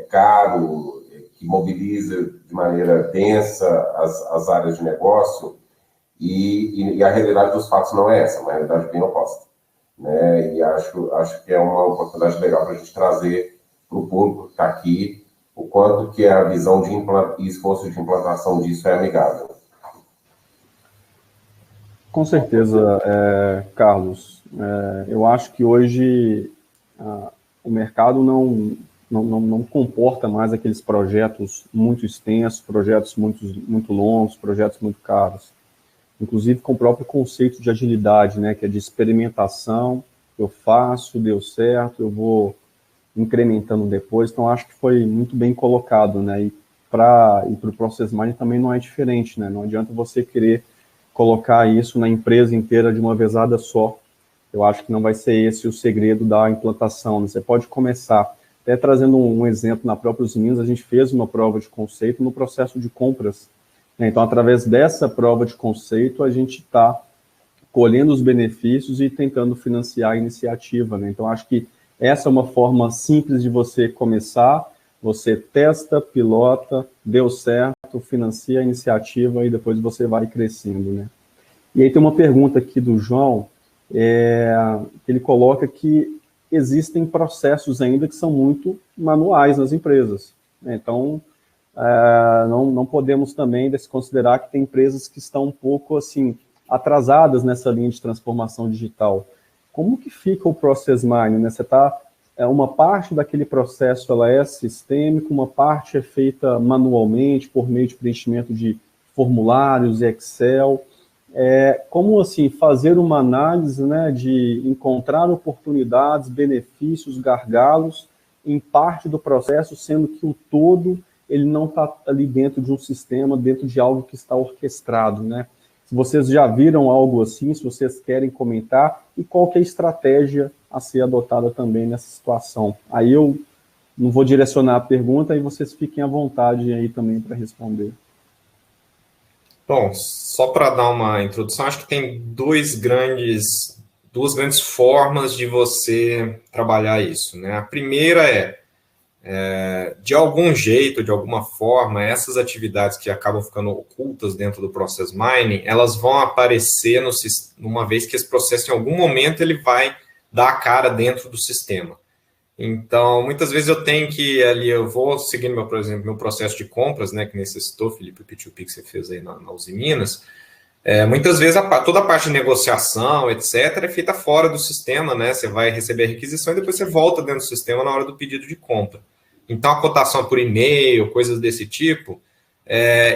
caro, que mobiliza de maneira densa as áreas de negócio, e a realidade dos fatos não é essa, é uma realidade bem oposta, né? E acho que é uma oportunidade legal para a gente trazer para o público que está aqui o quanto que a visão e esforço de implantação disso é amigável. Com certeza, Carlos. Eu acho que hoje o mercado não comporta mais aqueles projetos muito extensos, projetos muito longos, projetos muito caros. Inclusive com o próprio conceito de agilidade, né, que é de experimentação, eu faço, deu certo, eu vou incrementando depois. Então, acho que foi muito bem colocado, né, e para o Process Mining também não é diferente, né, não adianta você querer colocar isso na empresa inteira de uma vezada só. Eu acho que não vai ser esse o segredo da implantação, né? Você pode começar, até trazendo um exemplo, na própria Usiminas, a gente fez uma prova de conceito no processo de compras, né? Então, através dessa prova de conceito, a gente está colhendo os benefícios e tentando financiar a iniciativa, né? Então, acho que essa é uma forma simples de você começar, você testa, pilota, deu certo, financia a iniciativa e depois você vai crescendo, né? E aí tem uma pergunta aqui do João, ele coloca que existem processos ainda que são muito manuais nas empresas, né? Então, não podemos também desconsiderar que tem empresas que estão um pouco assim atrasadas nessa linha de transformação digital. Como que fica o Process Mining, né? Você está uma parte daquele processo ela é sistêmica, uma parte é feita manualmente por meio de preenchimento de formulários e Excel. Como assim fazer uma análise, né, de encontrar oportunidades, benefícios, gargalos em parte do processo, sendo que o todo ele não está ali dentro de um sistema, dentro de algo que está orquestrado, né? Se vocês já viram algo assim, se vocês querem comentar, e qual que é a estratégia a ser adotada também nessa situação. Aí eu não vou direcionar a pergunta e vocês fiquem à vontade aí também para responder. Bom, só para dar uma introdução, acho que tem duas grandes formas de você trabalhar isso, né? A primeira de algum jeito, de alguma forma, essas atividades que acabam ficando ocultas dentro do Process Mining, elas vão aparecer uma vez que esse processo, em algum momento, ele vai dar a cara dentro do sistema. Então, muitas vezes eu tenho que ali, eu vou seguindo, por exemplo, meu processo de compras, né, que necessitou, Felipe, o P2P que você fez aí na Usiminas, muitas vezes toda a parte de negociação, etc., é feita fora do sistema, né? Você vai receber a requisição e depois você volta dentro do sistema na hora do pedido de compra. Então, a cotação por e-mail, coisas desse tipo,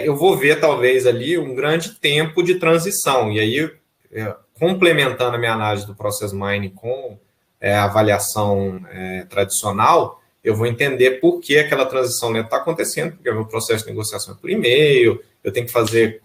eu vou ver, talvez, ali um grande tempo de transição. E aí, complementando a minha análise do Process Mining com a avaliação tradicional, eu vou entender por que aquela transição lenta está acontecendo, porque o meu processo de negociação é por e-mail, eu tenho que fazer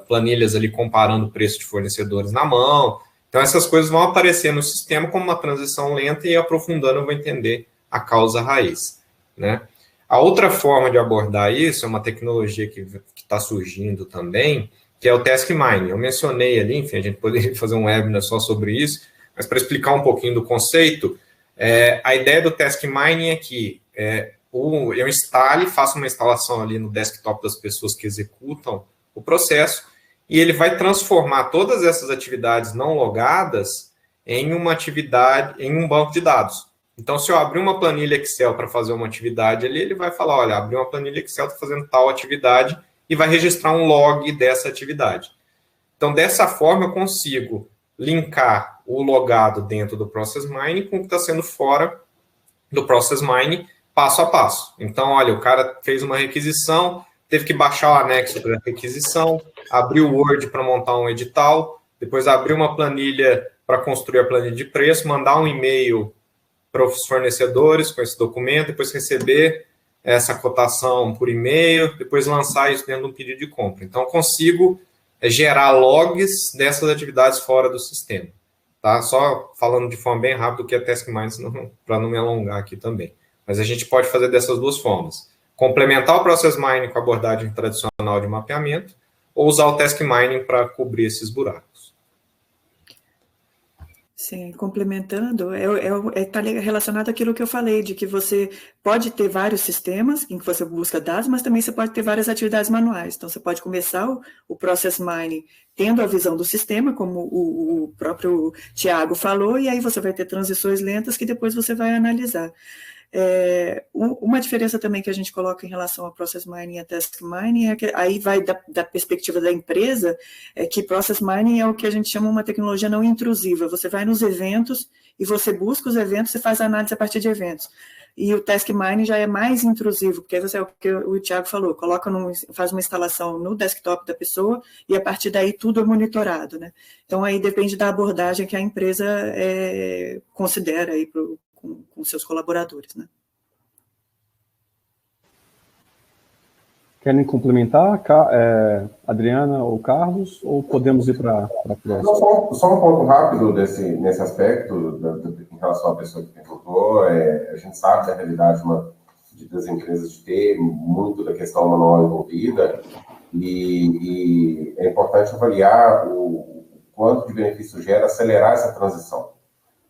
planilhas ali comparando o preço de fornecedores na mão. Então, essas coisas vão aparecer no sistema como uma transição lenta e, aprofundando, eu vou entender a causa raiz, né? A outra forma de abordar isso é uma tecnologia que está surgindo também, que é o Task Mining. Eu mencionei ali, enfim, a gente poderia fazer um webinar só sobre isso, mas para explicar um pouquinho do conceito, a ideia do Task Mining é que eu instale, faço uma instalação ali no desktop das pessoas que executam o processo, e ele vai transformar todas essas atividades não logadas em uma atividade, em um banco de dados. Então, se eu abrir uma planilha Excel para fazer uma atividade ali, ele vai falar, olha, abri uma planilha Excel, estou fazendo tal atividade, e vai registrar um log dessa atividade. Então, dessa forma, eu consigo linkar o logado dentro do Process Mining com o que está sendo fora do Process Mining, passo a passo. Então, olha, o cara fez uma requisição, teve que baixar o anexo para a requisição, abriu o Word para montar um edital, depois abriu uma planilha para construir a planilha de preço, mandar um e-mail para os fornecedores com esse documento, depois receber essa cotação por e-mail, depois lançar isso dentro de um pedido de compra. Então, consigo gerar logs dessas atividades fora do sistema. Tá? Só falando de forma bem rápida o que é Task Mining, para não me alongar aqui também. Mas a gente pode fazer dessas duas formas. Complementar o Process Mining com a abordagem tradicional de mapeamento, ou usar o Task Mining para cobrir esses buracos. Sim, complementando, está relacionado àquilo que eu falei, de que você pode ter vários sistemas em que você busca dados, mas também você pode ter várias atividades manuais. Então, você pode começar o Process Mining tendo a visão do sistema, como o próprio Tiago falou, e aí você vai ter transições lentas que depois você vai analisar. Uma diferença também que a gente coloca em relação ao Process Mining e a Task Mining é que aí vai da perspectiva da empresa, é que Process Mining é o que a gente chama uma tecnologia não intrusiva. Você vai nos eventos e você busca os eventos e faz análise a partir de eventos. E o Task Mining já é mais intrusivo, porque você é o que o Tiago falou, faz uma instalação no desktop da pessoa e a partir daí tudo é monitorado, né? Então aí depende da abordagem que a empresa considera aí com seus colaboradores, né? Querem complementar, Adriana ou Carlos, ou podemos ir para a próxima? Só um ponto rápido nesse aspecto, em relação à pessoa que perguntou. A gente sabe da realidade das empresas de ter muito da questão manual envolvida, e é importante avaliar o quanto de benefício gera acelerar essa transição.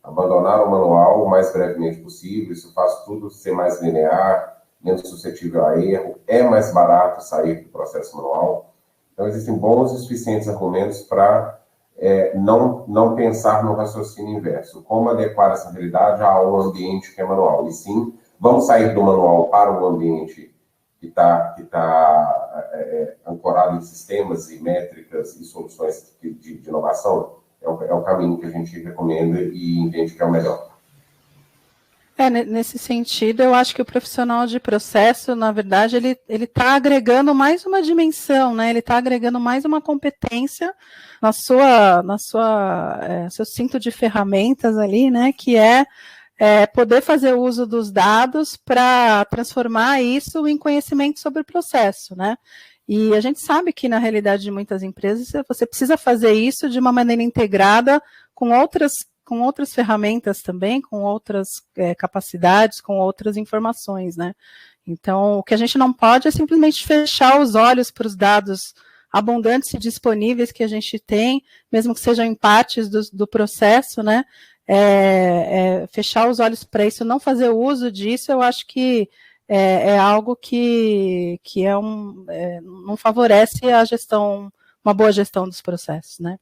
Abandonar o manual o mais brevemente possível, isso faz tudo ser mais linear, menos suscetível a erro, é mais barato sair do processo manual. Então, existem bons e suficientes argumentos para não pensar no raciocínio inverso. Como adequar essa realidade ao ambiente que é manual? E sim, vamos sair do manual para o ambiente que está ancorado em sistemas e métricas e soluções de inovação? É o caminho que a gente recomenda e entende que é o melhor. Nesse sentido, eu acho que o profissional de processo, na verdade, ele está agregando mais uma dimensão, né? Ele está agregando mais uma competência seu cinto de ferramentas ali, né? Que é poder fazer uso dos dados para transformar isso em conhecimento sobre o processo, né? E a gente sabe que, na realidade de muitas empresas, você precisa fazer isso de uma maneira integrada com outras ferramentas também, com outras capacidades, com outras informações, né? Então, o que a gente não pode é simplesmente fechar os olhos para os dados abundantes e disponíveis que a gente tem, mesmo que sejam em partes do processo, né? Fechar os olhos para isso, não fazer uso disso, eu acho que é algo que não favorece uma boa gestão dos processos, né?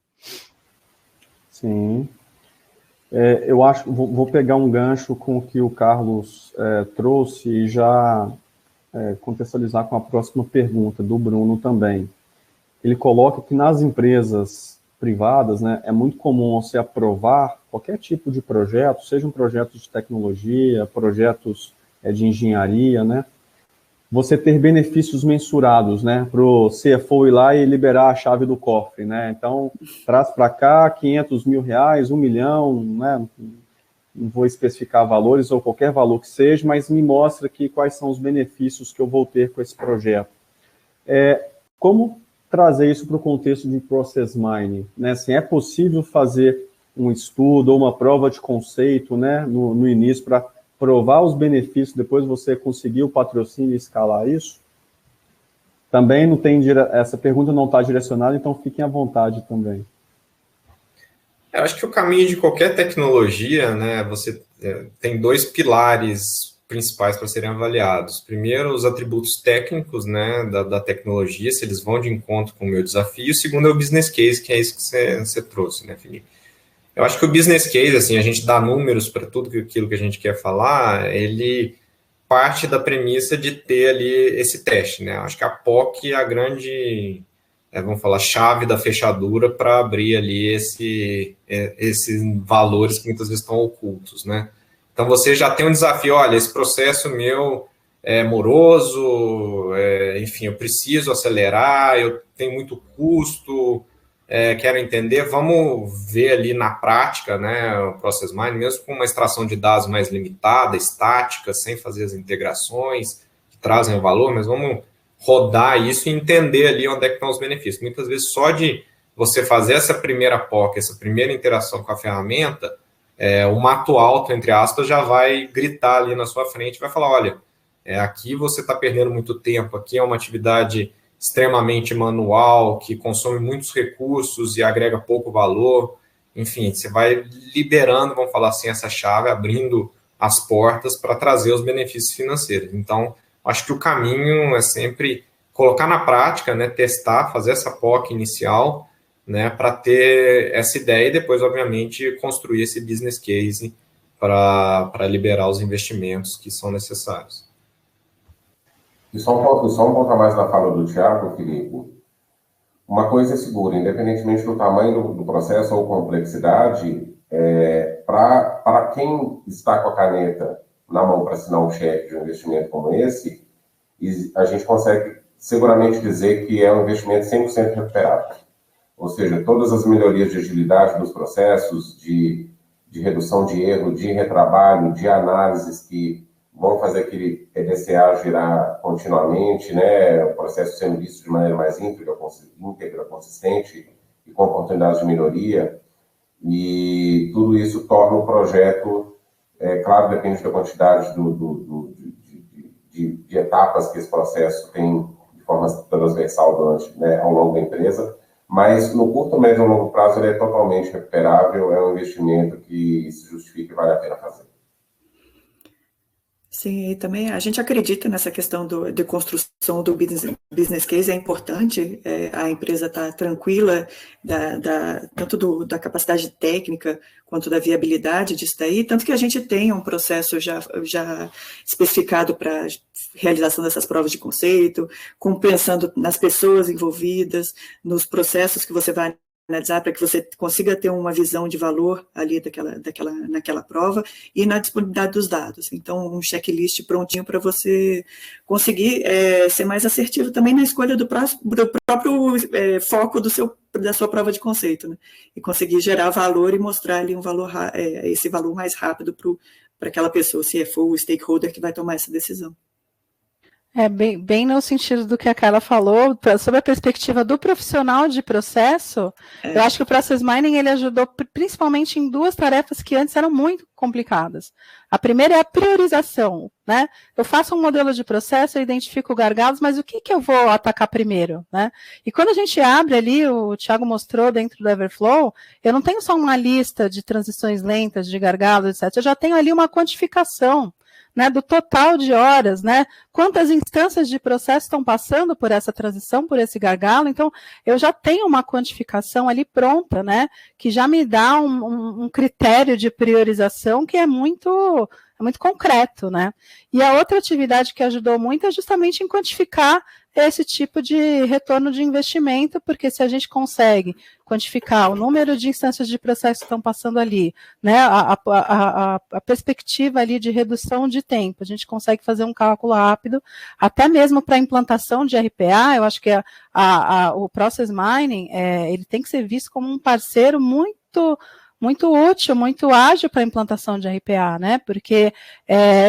Sim. Eu acho, vou pegar um gancho com o que o Carlos trouxe e já contextualizar com a próxima pergunta do Bruno também. Ele coloca que nas empresas privadas, né, é muito comum você aprovar qualquer tipo de projeto, seja um projeto de tecnologia, projetos de engenharia, né, você ter benefícios mensurados, né, para o CFO ir lá e liberar a chave do cofre, né, então, traz para cá R$500 mil, R$1 milhão, né, não vou especificar valores ou qualquer valor que seja, mas me mostra aqui quais são os benefícios que eu vou ter com esse projeto. Como trazer isso para o contexto de Process Mining, né, assim, é possível fazer um estudo ou uma prova de conceito, né, no início para provar os benefícios, depois você conseguir o patrocínio e escalar isso? Também não tem essa pergunta não está direcionada, então fiquem à vontade também. Eu acho que o caminho de qualquer tecnologia, né, você tem dois pilares principais para serem avaliados. Primeiro, os atributos técnicos, né, da tecnologia, se eles vão de encontro com o meu desafio. O segundo é o business case, que é isso que você trouxe, né, Felipe? Eu acho que o business case, assim, a gente dá números para tudo aquilo que a gente quer falar, ele parte da premissa de ter ali esse teste, né? Acho que a POC é a grande, vamos falar, chave da fechadura para abrir ali esses valores que muitas vezes estão ocultos, né? Então, você já tem um desafio, olha, esse processo meu é moroso, enfim, eu preciso acelerar, eu tenho muito custo, quero entender, vamos ver ali na prática, né, o Process Mining, mesmo com uma extração de dados mais limitada, estática, sem fazer as integrações que trazem o valor, mas vamos rodar isso e entender ali onde é que estão os benefícios. Muitas vezes, só de você fazer essa primeira POC, essa primeira interação com a ferramenta, o mato alto, entre aspas, já vai gritar ali na sua frente, vai falar, olha, aqui você está perdendo muito tempo, aqui é uma atividade extremamente manual, que consome muitos recursos e agrega pouco valor. Enfim, você vai liberando, vamos falar assim, essa chave, abrindo as portas para trazer os benefícios financeiros. Então, acho que o caminho é sempre colocar na prática, né, testar, fazer essa POC inicial, né, para ter essa ideia e depois, obviamente, construir esse business case para liberar os investimentos que são necessários. E só um ponto a mais na fala do Thiago, Felipe. Uma coisa é segura, independentemente do tamanho do processo ou complexidade, para quem está com a caneta na mão para assinar um cheque de um investimento como esse, a gente consegue seguramente dizer que é um investimento 100% recuperável. Ou seja, todas as melhorias de agilidade dos processos, de redução de erro, de retrabalho, de análises que vão fazer aquele PDCA girar continuamente, né, o processo sendo visto de maneira mais íntegra, consistente e com oportunidades de melhoria. E tudo isso torna o projeto, claro, depende da quantidade de etapas que esse processo tem de forma transversal durante, né, ao longo da empresa, mas no curto, médio e longo prazo ele é totalmente recuperável, é um investimento que se justifica e vale a pena fazer. Sim, e também a gente acredita nessa questão de construção do business case, é importante a empresa estar tranquila tanto da capacidade técnica quanto da viabilidade disso daí, tanto que a gente tem um processo já especificado para realização dessas provas de conceito, pensando nas pessoas envolvidas, nos processos que você vai analisar para que você consiga ter uma visão de valor ali naquela prova e na disponibilidade dos dados. Então, um checklist prontinho para você conseguir ser mais assertivo também na escolha do próprio foco da sua prova de conceito, né? E conseguir gerar valor e mostrar ali esse valor mais rápido para aquela pessoa, CFO, o stakeholder que vai tomar essa decisão. Bem no sentido do que a Carla falou, sobre a perspectiva do profissional de processo, eu acho que o Process Mining ele ajudou principalmente em duas tarefas que antes eram muito complicadas. A primeira é a priorização, né? Eu faço um modelo de processo, eu identifico gargalos, mas o que eu vou atacar primeiro, né? E quando a gente abre ali, o Thiago mostrou dentro do Everflow, eu não tenho só uma lista de transições lentas, de gargalos, etc. Eu já tenho ali uma quantificação, né, do total de horas, né, quantas instâncias de processo estão passando por essa transição, por esse gargalo. Então, eu já tenho uma quantificação ali pronta, né, que já me dá um critério de priorização que é muito concreto, né. E a outra atividade que ajudou muito é justamente em quantificar esse tipo de retorno de investimento, porque se a gente consegue quantificar o número de instâncias de processo que estão passando ali, né, a perspectiva ali de redução de tempo, a gente consegue fazer um cálculo rápido, até mesmo para a implantação de RPA. Eu acho que o Process Mining, ele tem que ser visto como um parceiro muito útil, muito ágil para a implantação de RPA, né? Porque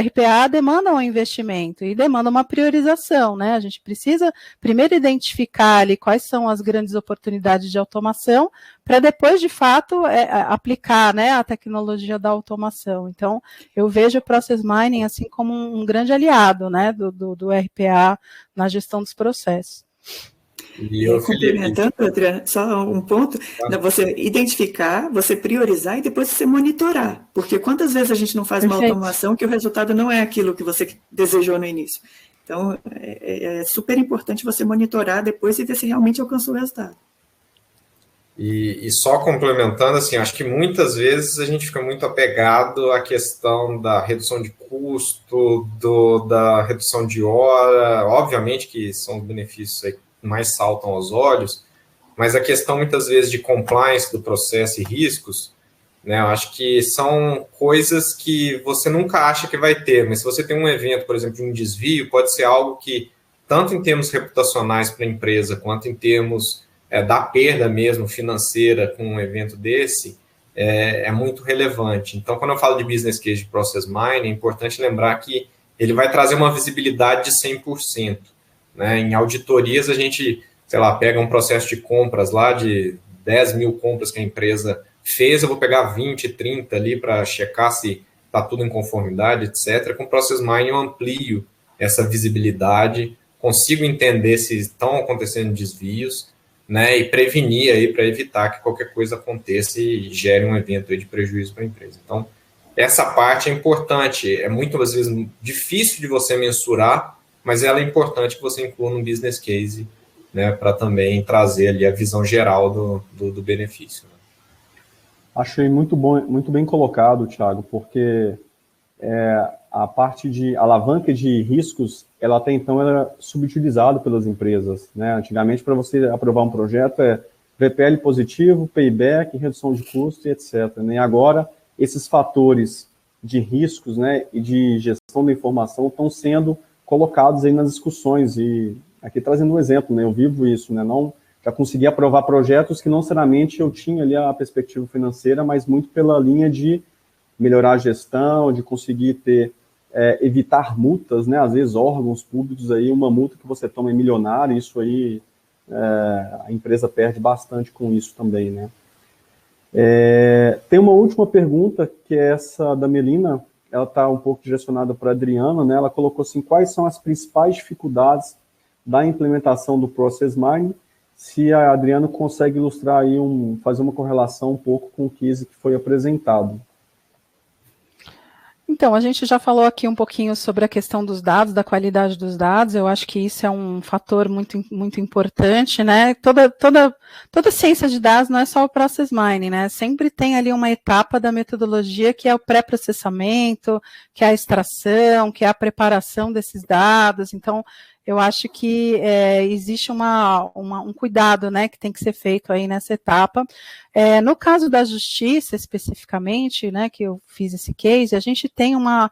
RPA demanda um investimento e demanda uma priorização, né? A gente precisa primeiro identificar ali quais são as grandes oportunidades de automação, para depois, de fato, aplicar, né, a tecnologia da automação. Então, eu vejo o Process Mining assim como um grande aliado, né, do RPA na gestão dos processos. Complementando, Adriano, só um ponto, você identificar, você priorizar e depois você monitorar, porque quantas vezes a gente não faz uma automação que o resultado não é aquilo que você desejou no início. Então, é super importante você monitorar depois e ver se realmente alcançou o resultado. E só complementando, assim, acho que muitas vezes a gente fica muito apegado à questão da redução de custo, da redução de hora, obviamente que são os benefícios aí que mais saltam aos olhos, mas a questão muitas vezes de compliance do processo e riscos, né, eu acho que são coisas que você nunca acha que vai ter, mas se você tem um evento, por exemplo, de um desvio, pode ser algo que, tanto em termos reputacionais para a empresa, quanto em termos da perda mesmo financeira com um evento desse, é muito relevante. Então, quando eu falo de business case de process mining, é importante lembrar que ele vai trazer uma visibilidade de 100%. Né? Em auditorias, a gente, sei lá, pega um processo de compras lá de 10 mil compras que a empresa fez, eu vou pegar 20, 30 ali para checar se está tudo em conformidade, etc. Com process mining, eu amplio essa visibilidade, consigo entender se estão acontecendo desvios, né, e prevenir aí para evitar que qualquer coisa aconteça e gere um evento aí de prejuízo para a empresa. Então, essa parte é importante, é muitas vezes difícil de você mensurar, mas ela é importante que você inclua no business case, né, para também trazer ali a visão geral do benefício. Né? Achei muito bom, muito bem colocado, Thiago, porque a parte de alavanca de riscos, ela até então era subutilizada pelas empresas, né? Antigamente, para você aprovar um projeto, VPL positivo, payback, redução de custo e etc. Né? E agora, esses fatores de riscos, né, e de gestão da informação estão sendo colocados aí nas discussões. E aqui trazendo um exemplo, né, eu vivo isso, né, já consegui aprovar projetos que não necessariamente eu tinha ali a perspectiva financeira, mas muito pela linha de melhorar a gestão, de conseguir evitar multas, né? Às vezes órgãos públicos aí, uma multa que você toma é milionária, isso aí a empresa perde bastante com isso também, né? Tem uma última pergunta, que é essa da Melina, ela está um pouco direcionada para a Adriana, né? Ela colocou assim, quais são as principais dificuldades da implementação do Process Mining, se a Adriana consegue ilustrar aí, fazer uma correlação um pouco com o case que foi apresentado. Então, a gente já falou aqui um pouquinho sobre a questão dos dados, da qualidade dos dados, eu acho que isso é um fator muito, muito importante, né? Toda ciência de dados não é só o process mining, né? Sempre tem ali uma etapa da metodologia que é o pré-processamento, que é a extração, que é a preparação desses dados, então eu acho que existe um cuidado, né, que tem que ser feito aí nessa etapa. No caso da justiça, especificamente, né, que eu fiz esse case, a gente tem uma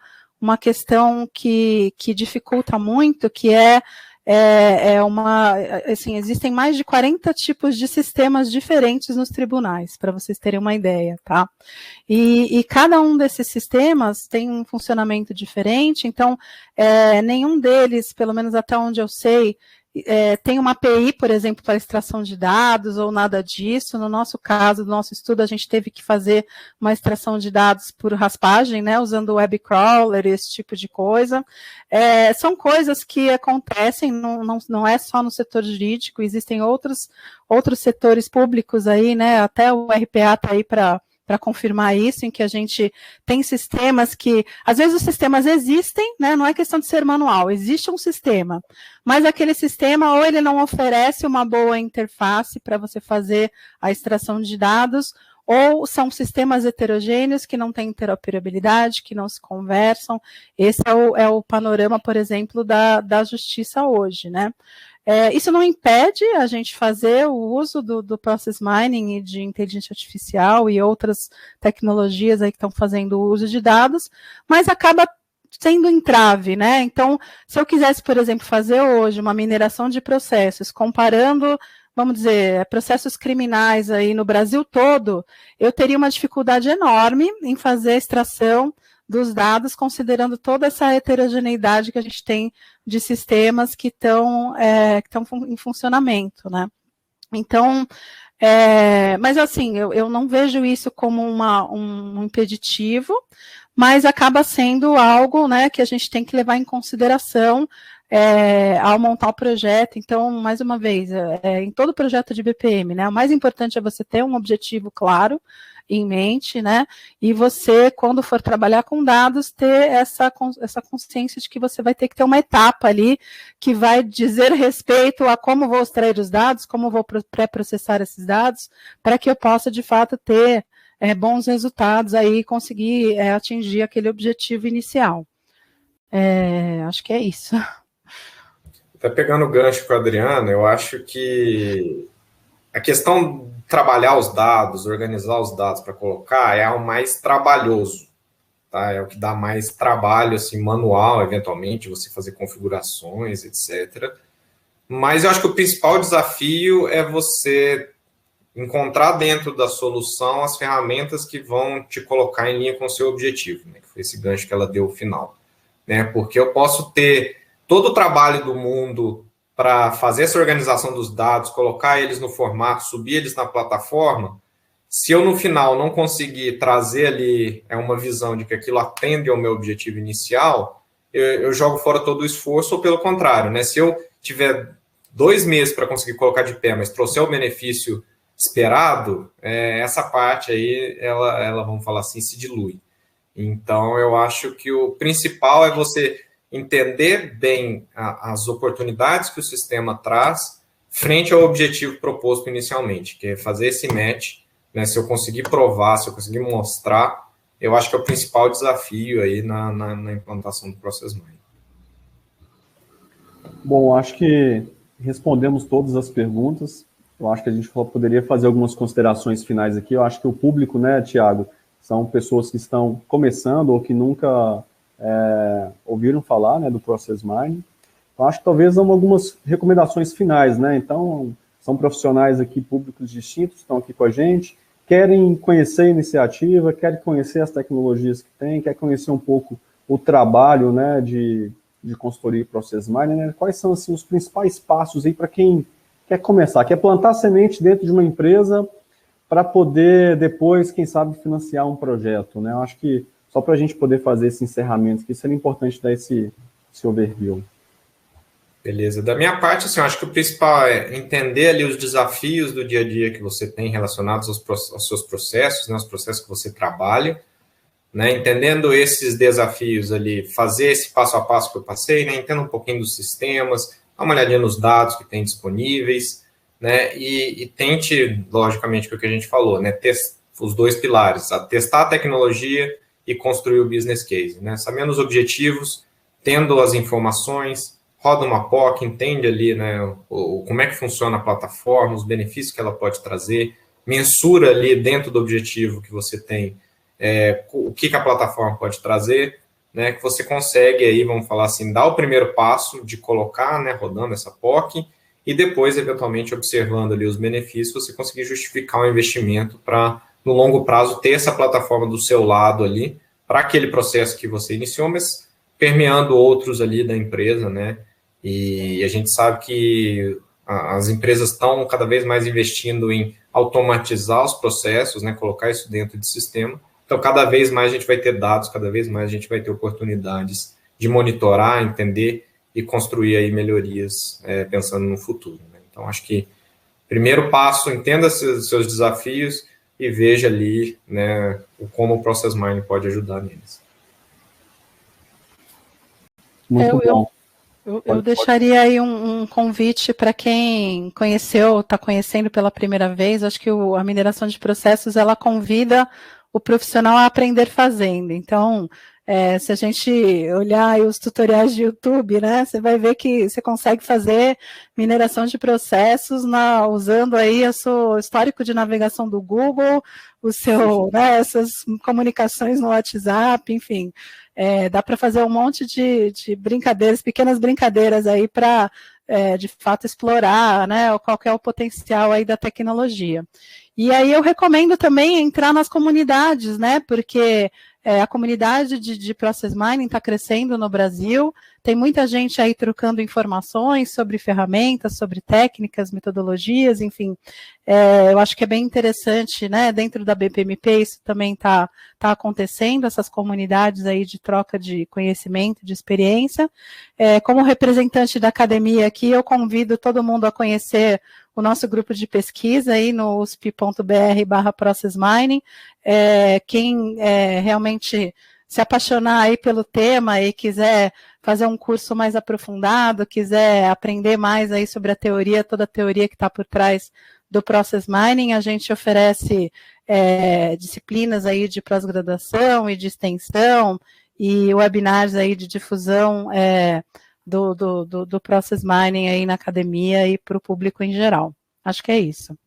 questão que dificulta muito, que assim, existem mais de 40 tipos de sistemas diferentes nos tribunais, para vocês terem uma ideia, tá? E cada um desses sistemas tem um funcionamento diferente, então, nenhum deles, pelo menos até onde eu sei, tem uma API, por exemplo, para extração de dados ou nada disso. No nosso caso, no nosso estudo, a gente teve que fazer uma extração de dados por raspagem, né, usando o web crawler, esse tipo de coisa. São coisas que acontecem, não é só no setor jurídico, existem outros setores públicos aí, né, até o RPA está aí para confirmar isso, em que a gente tem sistemas que, às vezes os sistemas existem, né, não é questão de ser manual, existe um sistema, mas aquele sistema ou ele não oferece uma boa interface para você fazer a extração de dados, ou são sistemas heterogêneos que não têm interoperabilidade, que não se conversam. Esse é o panorama, por exemplo, da justiça hoje, né? Isso não impede a gente fazer o uso do Process Mining e de inteligência artificial e outras tecnologias aí que estão fazendo o uso de dados, mas acaba sendo entrave, né? Então, se eu quisesse, por exemplo, fazer hoje uma mineração de processos, comparando, vamos dizer, processos criminais aí no Brasil todo, eu teria uma dificuldade enorme em fazer a extração dos dados, considerando toda essa heterogeneidade que a gente tem de sistemas que estão em funcionamento, né? Então, mas assim, eu não vejo isso como um impeditivo, mas acaba sendo algo, né, que a gente tem que levar em consideração, ao montar o projeto. Então, mais uma vez, em todo projeto de BPM, né, o mais importante é você ter um objetivo claro em mente, né, e você, quando for trabalhar com dados, ter essa consciência de que você vai ter que ter uma etapa ali que vai dizer respeito a como vou extrair os dados, como vou pré-processar esses dados, para que eu possa, de fato, ter bons resultados aí e conseguir atingir aquele objetivo inicial. Acho que é isso. Até pegando o gancho com a Adriana, eu acho que a questão de trabalhar os dados, organizar os dados para colocar, é o mais trabalhoso, tá? É o que dá mais trabalho, assim, manual, eventualmente, você fazer configurações, etc. Mas eu acho que o principal desafio é você encontrar dentro da solução as ferramentas que vão te colocar em linha com o seu objetivo, né? Que foi esse gancho que ela deu no final, né? Porque eu posso ter todo o trabalho do mundo para fazer essa organização dos dados, colocar eles no formato, subir eles na plataforma, se eu no final não conseguir trazer ali uma visão de que aquilo atende ao meu objetivo inicial, eu jogo fora todo o esforço, ou pelo contrário, né? Se eu tiver 2 meses para conseguir colocar de pé, mas trouxer o benefício esperado, essa parte aí, ela, vamos falar assim, se dilui. Então, eu acho que o principal é você entender bem as oportunidades que o sistema traz frente ao objetivo proposto inicialmente, que é fazer esse match, né? Se eu conseguir provar, se eu conseguir mostrar, eu acho que é o principal desafio aí na implantação do Process Mining. Bom, acho que respondemos todas as perguntas. Eu acho que a gente poderia fazer algumas considerações finais aqui. Eu acho que o público, né, Tiago, são pessoas que estão começando ou que nunca ouviram falar, né, do Process Mining. Então, acho que talvez algumas recomendações finais, né? Então, são profissionais aqui, públicos distintos, estão aqui com a gente, querem conhecer a iniciativa, querem conhecer as tecnologias que tem, querem conhecer um pouco o trabalho, né, de consultoria e Process Mining, né? Quais são, assim, os principais passos aí para quem quer começar, quer plantar semente dentro de uma empresa para poder depois, quem sabe, financiar um projeto, né? Eu acho que só para a gente poder fazer esse encerramento, que seria importante dar esse overview. Beleza. Da minha parte, assim, eu acho que o principal é entender ali os desafios do dia a dia que você tem relacionados aos seus processos, né, os processos que você trabalha, né, entendendo esses desafios ali, fazer esse passo a passo que eu passei, né, entenda um pouquinho dos sistemas, dá uma olhadinha nos dados que tem disponíveis, né, e tente, logicamente, o que a gente falou, né, os 2 pilares, testar a tecnologia e construir o business case, né, sabendo os objetivos, tendo as informações, roda uma POC, entende ali, né, como é que funciona a plataforma, os benefícios que ela pode trazer, mensura ali dentro do objetivo que você tem, o que a plataforma pode trazer, né, que você consegue aí, vamos falar assim, dar o primeiro passo de colocar, né, rodando essa POC, e depois, eventualmente, observando ali os benefícios, você conseguir justificar um investimento para, no longo prazo, ter essa plataforma do seu lado ali, para aquele processo que você iniciou, mas permeando outros ali da empresa, né? E a gente sabe que as empresas estão cada vez mais investindo em automatizar os processos, né? Colocar isso dentro de sistema. Então, cada vez mais a gente vai ter dados, cada vez mais a gente vai ter oportunidades de monitorar, entender e construir aí melhorias pensando no futuro, né? Então, acho que primeiro passo, entenda seus desafios e veja ali, né, como o Process Mining pode ajudar neles. Muito bom. Eu deixaria aí um convite para quem conheceu, está conhecendo pela primeira vez. Acho que a mineração de processos, ela convida o profissional a aprender fazendo. Então, se a gente olhar aí os tutoriais de YouTube, né, você vai ver que você consegue fazer mineração de processos usando aí o seu histórico de navegação do Google, né, essas comunicações no WhatsApp, enfim. Dá para fazer um monte de brincadeiras, pequenas brincadeiras aí para, de fato, explorar, né, qual que é o potencial aí da tecnologia. E aí eu recomendo também entrar nas comunidades, né, porque A comunidade de Process Mining está crescendo no Brasil, tem muita gente aí trocando informações sobre ferramentas, sobre técnicas, metodologias, enfim, eu acho que é bem interessante, né, dentro da BPMP isso também está acontecendo, essas comunidades aí de troca de conhecimento, de experiência. Como representante da academia aqui, eu convido todo mundo a conhecer o nosso grupo de pesquisa aí no usp.br/Process Mining. Quem realmente se apaixonar aí pelo tema e quiser fazer um curso mais aprofundado, quiser aprender mais aí sobre a teoria, toda a teoria que está por trás do Process Mining, a gente oferece disciplinas aí de pós-graduação e de extensão e webinars aí de difusão do Process Mining aí na academia e para o público em geral. Acho que é isso.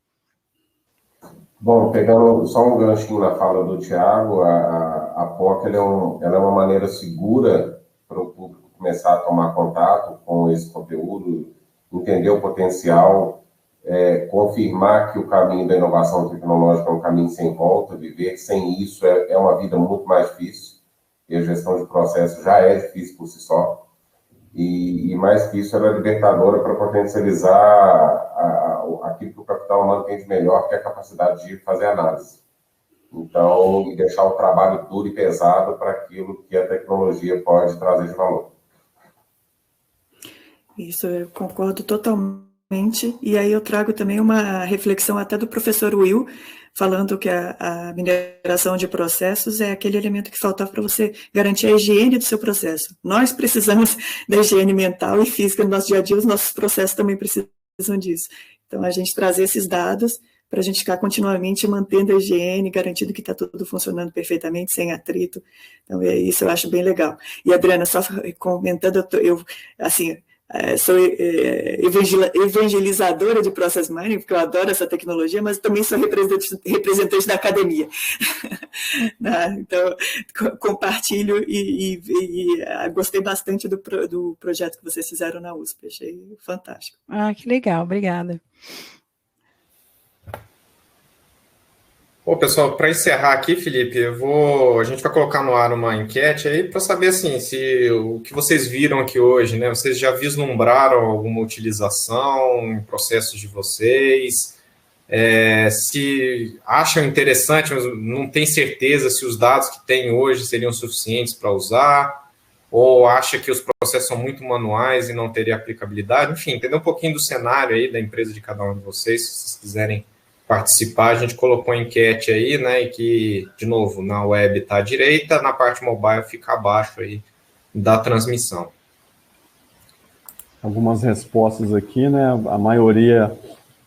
Bom, pegando só um ganchinho na fala do Thiago, a POC ela é uma maneira segura para o público começar a tomar contato com esse conteúdo, entender o potencial, confirmar que o caminho da inovação tecnológica é um caminho sem volta, viver sem isso é uma vida muito mais difícil, e a gestão de processo já é difícil por si só, e mais que isso, ela é libertadora para potencializar aquilo que o capital humano tem de melhor, que é a capacidade de fazer análise. Então, e deixar o trabalho duro e pesado para aquilo que a tecnologia pode trazer de valor. Isso, eu concordo totalmente. E aí eu trago também uma reflexão até do professor Will, falando que a mineração de processos é aquele elemento que faltava para você garantir a higiene do seu processo. Nós precisamos da higiene mental e física no nosso dia a dia, os nossos processos também precisam disso. Então, a gente trazer esses dados para a gente ficar continuamente mantendo a higiene, garantindo que está tudo funcionando perfeitamente, sem atrito. Então, isso eu acho bem legal. E, Adriana, só comentando, eu assim, sou evangelizadora de Process Mining, porque eu adoro essa tecnologia, mas também sou representante da academia. Então, compartilho e gostei bastante do projeto que vocês fizeram na USP, achei fantástico. Que legal, obrigada. Bom, pessoal, para encerrar aqui, Felipe, a gente vai colocar no ar uma enquete aí para saber assim, se o que vocês viram aqui hoje, né? Vocês já vislumbraram alguma utilização em processos de vocês? Se acham interessante, mas não tem certeza se os dados que tem hoje seriam suficientes para usar, ou acha que os processos são muito manuais e não teria aplicabilidade? Enfim, entender um pouquinho do cenário aí da empresa de cada um de vocês, se vocês quiserem participar. A gente colocou a enquete aí, né, e que, de novo, na web está à direita, na parte mobile fica abaixo aí da transmissão. Algumas respostas aqui, né, a maioria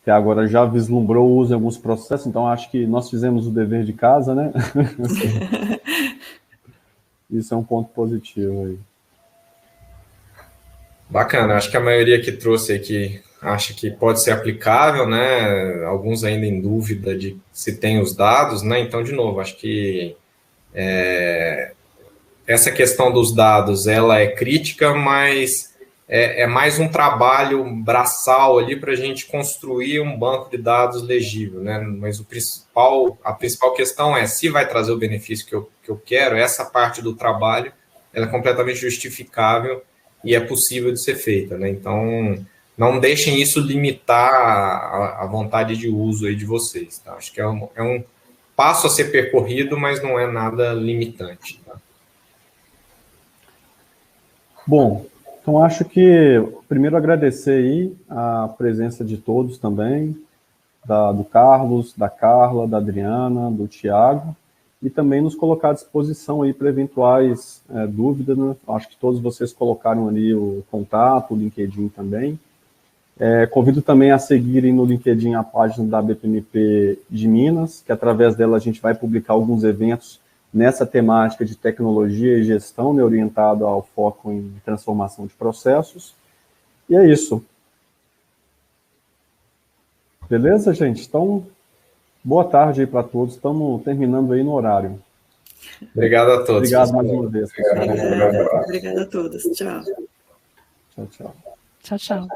até agora já vislumbrou o uso em alguns processos, então acho que nós fizemos o dever de casa, né? Isso é um ponto positivo aí. Bacana, acho que a maioria que trouxe aqui acha que pode ser aplicável, né? Alguns ainda em dúvida de se tem os dados, né? Então, de novo, acho que essa questão dos dados, ela é crítica, mas é mais um trabalho braçal ali para a gente construir um banco de dados legível, né? Mas a principal questão é se vai trazer o benefício que eu quero. Essa parte do trabalho, ela é completamente justificável e é possível de ser feita, né? Então, não deixem isso limitar a vontade de uso aí de vocês, tá? Acho que é um passo a ser percorrido, mas não é nada limitante, tá? Bom, então acho que primeiro agradecer aí a presença de todos também, do Carlos, da Carla, da Adriana, do Thiago, e também nos colocar à disposição aí para eventuais dúvidas, né? Acho que todos vocês colocaram ali o contato, o LinkedIn também. Convido também a seguirem no LinkedIn a página da BPMP de Minas, que através dela a gente vai publicar alguns eventos nessa temática de tecnologia e gestão, né, orientado ao foco em transformação de processos. E é isso. Beleza, gente? Então, boa tarde aí para todos. Estamos terminando aí no horário. Obrigado a todos. Obrigado mais uma vez. Obrigada a todos. Tchau. Tchau, tchau. Tchau, tchau.